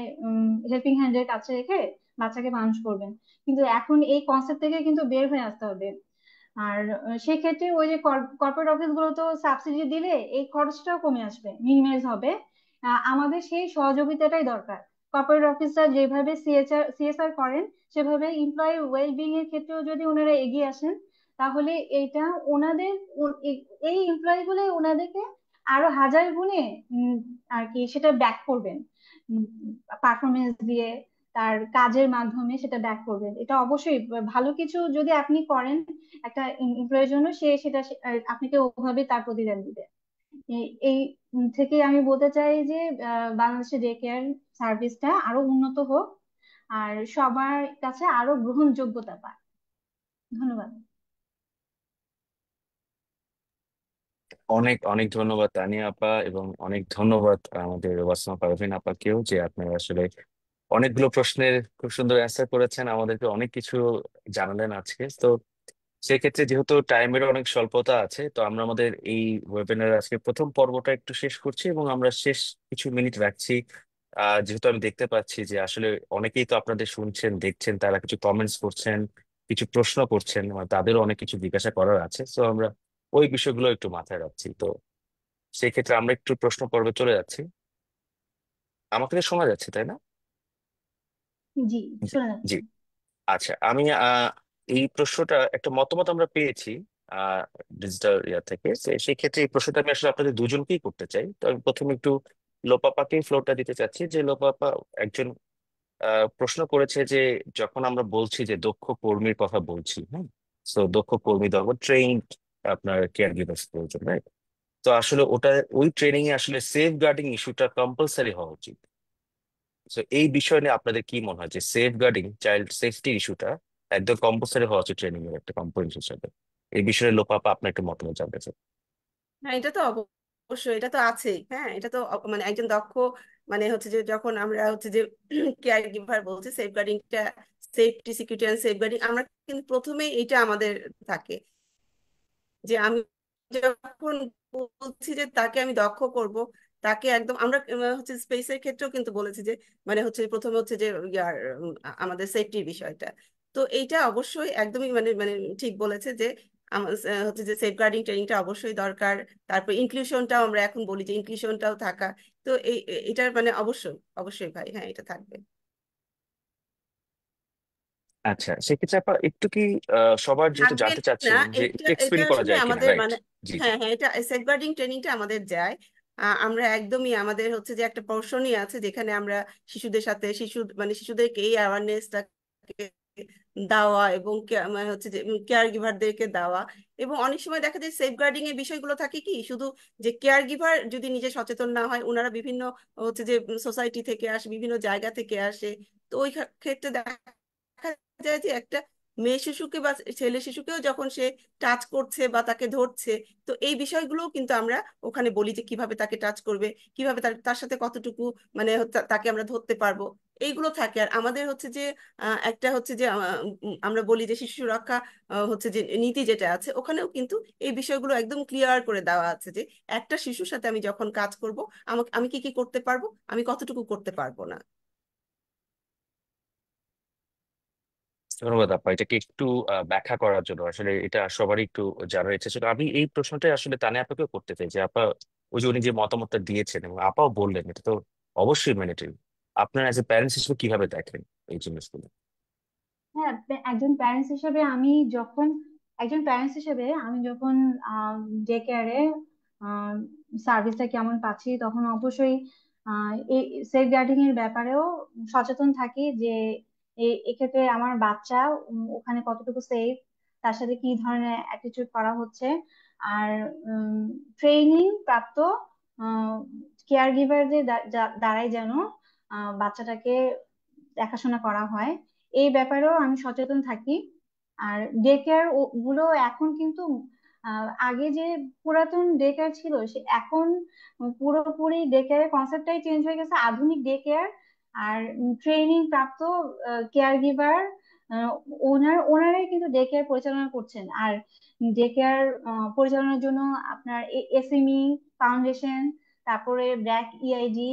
হেল্পিং হ্যান্ডের কাছে রেখে বাচ্চাকে মানুষ করবেন। কিন্তু এখন এই কনসেপ্ট থেকে কিন্তু বের হয়ে আসতে হবে। আর সেক্ষেত্রে ওই যে কর্পোরেট অফিস গুলো তো সাবসিডি দিলে এই খরচটাও কমে আসবে, মিনিমাইজ হবে। আমাদের সেই সহযোগিতাটাই দরকার। কর্পোরেট অফিসার যেভাবে সিএসআর করেন, সেভাবে এমপ্লয়ি ওয়েলবিং এর ক্ষেত্রেও যদি ওনারা এগিয়ে আসেন, তাহলে এটা ওনাদের এই এমপ্লয়ি গুলো ওনাদেরকে আরো হাজার গুণে উম, আর কি সেটা ব্যাক করবেন, পারফরমেন্স দিয়ে, তার কাজের মাধ্যমে সেটা ব্যাক করবেন। এটা অবশ্যই ভালো কিছু যদি আপনি করেন একটা এমপ্লয়ের জন্য, সে সেটা আপনাকে ওভাবে তার প্রতিদান দিবে। এই থেকে আমি বলতে চাই যে বাংলাদেশের ডে কেয়ার সার্ভিসটা আরো উন্নত হোক, আর সবার কাছে আরো গ্রহণযোগ্যতা পায়। ধন্যবাদ। অনেক অনেক ধন্যবাদ তানিয়া আপা, এবং অনেক ধন্যবাদ আমাদের ওয়াসমা পারভিন আপাকেও, যে আপনারা আসলে অনেকগুলো প্রশ্নের খুব সুন্দর অ্যান্সার করেছেন, আমাদেরকে অনেক কিছু জানালেন আজকে। তো সেক্ষেত্রে যেহেতু টাইমের অনেক স্বল্পতা আছে, তো আমরা আমাদের এই ওয়েবিনার আজকে প্রথম পর্বটা একটু শেষ করছি, এবং আমরা শেষ কিছু মিনিট রাখছি। যেহেতু আমি দেখতে পাচ্ছি যে আসলে অনেকেই তো আপনাদের শুনছেন, দেখছেন, তারা কিছু কমেন্টস করছেন, কিছু প্রশ্ন করছেন, মানে তাদেরও অনেক কিছু জিজ্ঞাসা করার আছে। তো আমরা ওই বিষয়গুলো একটু মাথায় রাখছি। তো সেক্ষেত্রে আমরা একটু প্রশ্ন পর্বে চলে যাচ্ছি। আমাকে তো শোনা যাচ্ছে, তাই না? জি, জি। শোনা জি। যাচ্ছে। আচ্ছা, আমি এই প্রশ্নটা একটা মতামত আমরা পেয়েছি ডিজিটাল ইয়া থেকে। সেই ক্ষেত্রে এই প্রশ্নটা আমি আসলে আপনাদের দুজনকেই করতে চাই। তো আমি প্রথমে একটু লোপাপাকেই ফ্লোরটা দিতে চাচ্ছি, যে লোপাপা একজন প্রশ্ন করেছে যে যখন আমরা বলছি যে দক্ষ কর্মীর কথা বলছি, হ্যাঁ, তো দক্ষ কর্মী দরকার, ট্রেইন আপনার কেয়ার গিভার্স প্রয়োজন, রাইট? তো আসলে ওটা, ওই ট্রেনিং এ আসলে সেফ গার্ডিং ইস্যুটা কম্পালসারি হওয়া উচিত। তো এই বিষয় নিয়ে আপনাদের কি মনে হয়, যে সেফ গার্ডিং, চাইল্ড সেফটি ইস্যুটা একদম কম্পালসারি হওয়া উচিত ট্রেনিং এর একটা কম্পোনেন্ট হিসেবে? এই বিষয়ে লোপাপা আপনার একটু মতামত জানতে চাই। হ্যাঁ, এটা তো অবশ্যই, এটা তো আছেই। হ্যাঁ, এটা তো মানে একজন দক্ষ, মানে হচ্ছে যে যখন আমরা হচ্ছে যে কেয়ার গিভার বলছি, সেফগার্ডিংটা, সেফটি, সিকিউরিটি অ্যান্ড সেফগার্ডিং, আমরা কিন্তু প্রথমেই এটা আমাদের থাকে, যে আমি যখন বলছি যে তাকে আমি দক্ষ করব, তাকে একদম আমরা হচ্ছে স্পেসের ক্ষেত্রেও কিন্তু বলেছি যে মানে হচ্ছে প্রথমে হচ্ছে যে ইয়ার আমাদের সেফটির বিষয়টা। তো এইটা অবশ্যই একদমই মানে মানে ঠিক বলেছে যে হচ্ছে যে সেফগার্ডিং ট্রেনিংটা অবশ্যই দরকার। তারপর ইনক্লুশনটাও আমরা এখন বলি যে ইনক্লুশনটাও থাকা। তো এটার মানে অবশ্যই, অবশ্যই ভাই, হ্যাঁ এটা থাকবে। আচ্ছা, সেক্ষেত্রে আপা একটু কি সবার যেহেতু থাকবে জানতে না, চাচ্ছিলেন, যে এটা একটু এটা এক্সপ্লেন করা আসলে যায় কিনা, আমাদের রাইট? মানে জি, জি। হ্যাঁ হ্যাঁ, এটা সেফগার্ডিং ট্রেনিংটা আমাদের যায়। আমরা একদমই আমাদের হচ্ছে যে একটা পোর্শনই আছে যেখানে আমরা শিশুদের সাথে মানে শিশুদেরকে এই অ্যাওয়ারনেসটাকে দেওয়া, এবং মানে হচ্ছে যে কেয়ার গিভারদেরকে দেওয়া। এবং অনেক সময় দেখা যায় সেফগার্ডিং এর বিষয়গুলো থাকে কি, শুধু যে কেয়ার গিভার যদি নিজে সচেতন না হয়, ওনারা বিভিন্ন হচ্ছে যে সোসাইটি থেকে আসে, বিভিন্ন জায়গা থেকে আসে। তো ওই ক্ষেত্রে দেখা যায় যে একটা মেয়ে শিশুকে বা ছেলে শিশুকেও যখন সে টাচ করছে বা তাকে ধরছে, তো এই বিষয়গুলোও কিন্তু আমরা ওখানে বলি যে কিভাবে তাকে টাচ করবে, কিভাবে তার তার সাথে কতটুকু মানে তাকে আমরা ধরতে পারবো, এইগুলো থাকে। আর আমাদের হচ্ছে যে একটা হচ্ছে যে আমরা বলি যে শিশু সুরক্ষা হচ্ছে যে নীতি যেটা আছে, ওখানেও কিন্তু এই বিষয়গুলো একদম ক্লিয়ার করে দেওয়া আছে যে একটা শিশুর সাথে আমি যখন কাজ করব, আমাকে আমি কি কি করতে পারবো, আমি কতটুকু করতে পারবো না। ধন্যবাদ আপা, এটাকে একটু ব্যাখ্যা করার জন্য। আসলে এটা সবারই একটু জানার ইচ্ছে ছিল। আমি এই প্রশ্নটাই আসলে তানিয়া আপাকেও করতে চাই, যে আপা ওই যে উনি যে মতামতটা দিয়েছেন এবং আপাও বললেন, এটা তো অবশ্যই ম্যান্ডেটরি। আপনার অ্যাজ এ প্যারেন্টস হিসেবে কিভাবে দেখেন এই জিনিসগুলো? হ্যাঁ, একজন প্যারেন্টস হিসেবে আমি যখন একজন প্যারেন্টস হিসেবে আমি যখন ডে কেয়ারে সার্ভিসটা কেমন পাচ্ছি, তখন অবশ্যই এই সেফ গার্ডিং এর ব্যাপারেও সচেতন থাকি যে এক্ষেত্রে আমার বাচ্চা ওখানে কতটুকু সেফ, তার সাথে কি ধরনের অ্যাটিটিউড করা হচ্ছে। আর ট্রেনিং প্রাপ্ত কেয়ার গিভারদের দ্বারাই যেন বাচ্চাটাকে দেখাশোনা করা হয়, এই ব্যাপারেও আমি সচেতন থাকি। আর ডে কেয়ার গুলো এখন কিন্তু আগে যে পুরাতন ডে কেয়ার ছিল, সে এখন পুরোপুরি ডে কেয়ারের কনসেপ্টটাই চেঞ্জ হয়ে গেছে, আধুনিক ডে কেয়ার। আর ট্রেনিং প্রাপ্ত কেয়ার গিভার ওনারাই কিন্তু ডে কেয়ার পরিচালনা করছেন। আর ডে কেয়ার পরিচালনার জন্য আপনার এসএমই ফাউন্ডেশন, তারপরে ব্র্যাক ইআইডি,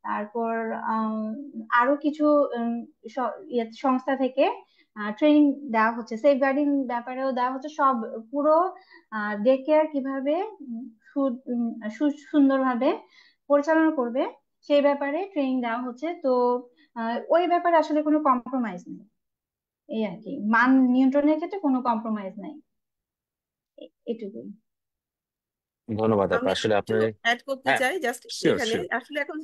তারপর আম, আরো কিছু সংস্থা থেকে ট্রেনিং দেওয়া হচ্ছে, সেফ গার্ডিং ব্যাপারেও দেওয়া হচ্ছে। সব পুরো ডে কেয়ার কিভাবে সুন্দরভাবে পরিচালনা করবে সেই ব্যাপারে ট্রেনিং দেওয়া হচ্ছে। তো ওই ব্যাপারে আসলে কোনো কম্প্রোমাইজ নেই, এই আর কি, মান নিয়ন্ত্রণের ক্ষেত্রে কোনো কম্প্রোমাইজ নাই, এটুকুই। ধন্যবাদ আপা, আমি আসলে একটু আপনার। অ্যাড করতে হ্যাঁ, চাই জাস্ট শিওর এখানে। শিওর। আসলে এখন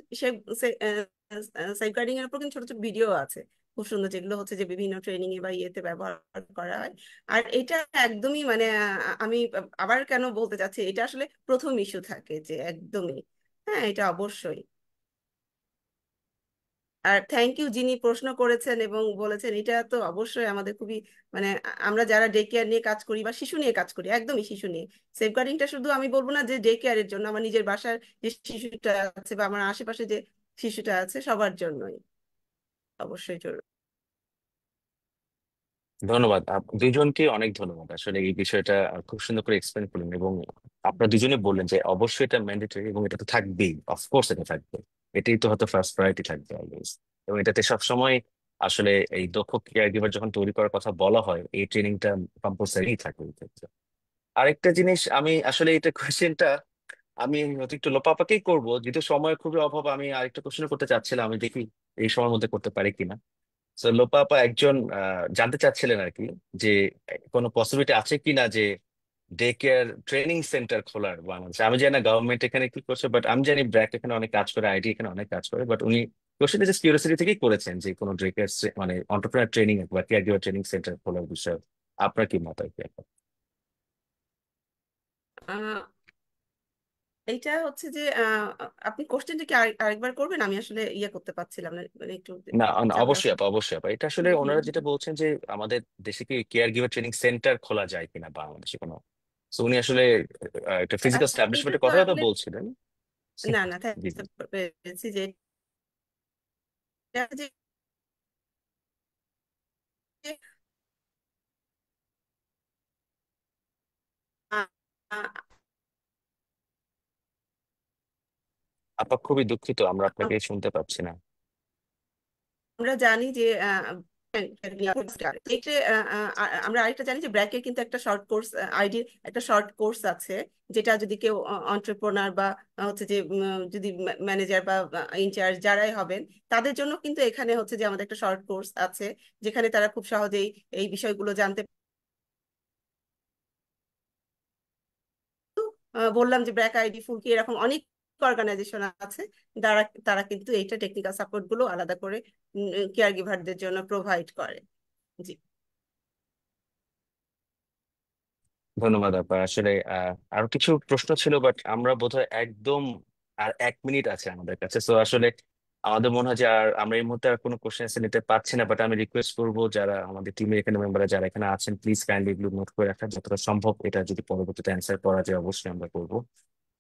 সেফগার্ডিং এর উপর কিন্তু ছোট ছোট ভিডিও আছে খুব সুন্দর, যেগুলো হচ্ছে যে বিভিন্ন ট্রেনিং এ বা ইয়েতে ব্যবহার করা হয়। আর এটা একদমই মানে আমি আবার কেন বলতে চাচ্ছি, এটা আসলে প্রথম ইস্যু থাকে যে একদমই, হ্যাঁ এটা অবশ্যই। আর থ্যাংক ইউ যিনি প্রশ্ন করেছেন এবং বলেছেন, এটা তো অবশ্যই আমাদের খুবই মানে আমরা যারা ডে কেয়ার নিয়ে কাজ করি বা শিশু নিয়ে কাজ করি, একদমই শিশু নিয়ে সেফগার্ডিংটা শুধু আমি বলবো না যে ডে কেয়ারের জন্য, আমার নিজের বাসার যে শিশুটা আছে বা আমার আশেপাশে যে শিশুটা আছে সবার জন্যই অবশ্যই জরুরি। ধন্যবাদ দুইজনকে, অনেক ধন্যবাদ। আসলে এই বিষয়টা খুব সুন্দর করে এক্সপ্লেন করলেন, এবং আপনারা দুজনে বললেন যে অবশ্যই এটা ম্যান্ডেটরি এবং এটা তো থাকবেই, অফকোর্স এটা থাকবে। এটাই তো হয়তো ফার্স্ট প্রায়োরিটি থাকবে অলওয়েজ। এবং এটাতে সবসময় আসলে এই দক্ষ কেয়ার গিভার যখন তৈরি করার কথা বলা হয়, এই ট্রেনিংটা কম্পালসারি থাকবে এই ক্ষেত্রে। আরেকটা জিনিস আমি আসলে এটা কোয়েশ্চেনটা আমি হয়তো একটু লোপাপাকেই করবো, যেহেতু সময় খুবই অভাব। আমি আরেকটা কোশ্চেন করতে চাচ্ছিলাম, আমি দেখি এই সময়ের মধ্যে করতে পারি কিনা। তো লোপা আপা একজন জানতে চাচ্ছিলেন আর কি, যে কোনো পসিবিলিটি আছে কিনা যে ডে কেয়ার ট্রেনিং সেন্টার খোলার বাংলাদেশে। আমি জানি না গভর্নমেন্ট এখানে কি করছে, বাট আমি জানি ব্র্যাক এখানে অনেক কাজ করে, আইডি এখানে অনেক কাজ করে। বাট উনি কোশ্চেনটা জাস্ট কিউরিওসিটি থেকেই করেছেন যে কোনো ডে কেয়ার মানে অন্টারপ্রেনার ট্রেনিং বা কেয়ার গিভার ট্রেনিং সেন্টার খোলার বিষয়ে আপনার কি মত আর কি আপা? আহ এইটা হচ্ছে যে আপনি কোশ্চেনটা কি আরেকবার করবেন, আমি আসলে ইয়ে করতে পারছিলাম না, মানে একটু না না, চাপে অবশ্যই আছে। আপা, অবশ্যই আপা। এটা আসলে হুম হুম ওনারা হুম। যেটা বলছেন যে আমাদের দেশে কি কেয়ার গিভার ট্রেনিং সেন্টার খোলা যায় কিনা বাংলাদেশে কোনো। তো উনি আসলে একটা ফিজিক্যাল আচ্ছা, এটা স্টাবলিশমেন্টের তো কথা তো আসলে বলছিলেন। না না জি জি। বুঝতে পেরেছি যে এটা যে আ- আ- আপা খুবই দুঃখিত, আমরা আপনাকে শুনতে পাচ্ছি না। আমরা জানি যে এইটা আমরা আরেকটা জানি যে ব্র্যাকের কিন্তু একটা শর্ট কোর্স, আইডির একটা শর্ট কোর্স আছে, যেটা যদি কেউ অন্টারপ্রেনার বা হচ্ছে যে যদি ম্যানেজার বা ইনচার্জ যারাই হবেন তাদের জন্য কিন্তু এখানে হচ্ছে যে আমাদের একটা শর্ট কোর্স আছে, যেখানে তারা খুব সহজেই এই বিষয়গুলো জানতে। বললাম যে ব্র্যাক আইডি, ফুলকি, এরকম অনেক অর্গানাইজেশন আছে, তারা তারা কিন্তু এইটা টেকনিক্যাল সাপোর্ট গুলো আলাদা করে কেয়ার গিভারদের জন্য প্রোভাইড করে। জি। ধন্যবাদ আপা। আসলে আরো কিছু প্রশ্ন ছিল, বাট আমরা বোধহয় একদম আর 1 মিনিট আছে আমাদের কাছে। তো আসলে আমাদের মনে হয় যে আর আমরা এই মুহূর্তে আর কোনো কোশ্চেন নিতে পারছি না। বাট আমি রিকোয়েস্ট করবো যারা আমাদের টিমের এখানে মেম্বাররা যারা এখানে আছেন, প্লিজ কাইন্ডলি এগুলো নোট করে রাখা যতটা সম্ভব। এটা যদি পরবর্তীতে অ্যান্সার করা যায় অবশ্যই আমরা করবো।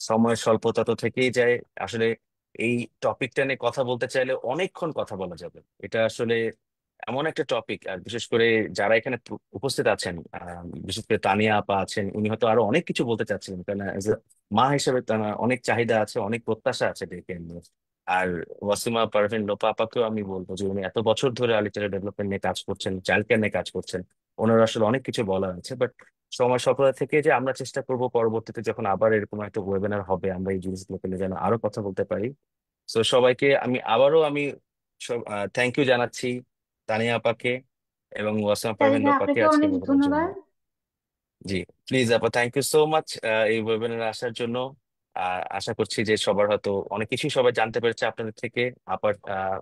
সময় স্বল্পতা তো থেকেই যায়। আসলে এই টপিকটা নিয়ে কথা বলতে চাইলে অনেকক্ষণ কথা বলা যাবে। এটা আসলে এমন একটা টপিক, আর বিশেষ করে যারা এখানে উপস্থিত আছেন, বিশেষ করে তানিয়া আপা আছেন, উনি হয়তো আরো অনেক কিছু বলতে চাচ্ছিলেন, কারণ as a মা হিসেবে তার অনেক চাহিদা আছে, অনেক প্রত্যাশা আছে ডেকে নিয়ে। আর ওয়াসিমা পারভিন লোপা আপাকেও আমি বলবো যে উনি এত বছর ধরে আর্লি চাইল্ড ডেভেলপমেন্ট নিয়ে কাজ করছেন, চাইল্ড কেয়ার নিয়ে কাজ করছেন। ওনার আসলে অনেক কিছু বলার আছে, বাট সময় স্বল্পতা থেকে যে আমরা চেষ্টা করব পরবর্তীতে যখন আবার এরকম একটা ওয়েবিনার হবে আমরা এই জিনিসগুলোকে নিয়ে যেন আরো কথা বলতে পারি। তো সবাইকে আমি আবারও সব থ্যাংক ইউ জানাচ্ছি, তানিয়া আপাকে এবং ওয়াসিমা পারভিন তালিকা লোপাকে আপনাকে আজকে অনেক বলার জন্য। ধন্যবাদ। জি, প্লিজ আপা, থ্যাংক ইউ সো মাচ এই ওয়েবিনারে আসার জন্য। আশা করছি যে সবার হয়তো অনেক কিছুই সবাই জানতে পেরেছে আপনাদের থেকে। আপার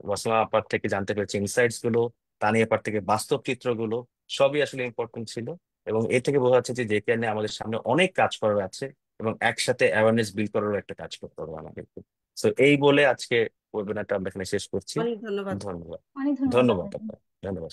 ওয়াসিমা আপার থেকে জানতে পেরেছে ইনসাইটস গুলো, তানিয়া আপার থেকে বাস্তব চিত্রগুলো, সবই আসলে ইম্পর্টেন্ট ছিল। এবং এর থেকে বোঝা যাচ্ছে যে ডেকেয়ার নিয়ে আমাদের সামনে অনেক কাজ করার আছে, এবং একসাথে অ্যাওয়ারনেস বিল্ড করারও একটা কাজ করতে হবে আমাদেরকে। তো এই বলে আজকে ওয়েবিনারটা আমরা এখানে শেষ করছি। অনেক ধন্যবাদ। ধন্যবাদ। অনেক ধন্যবাদ ধন্যবাদ আপনাকে। আপা, ধন্যবাদ।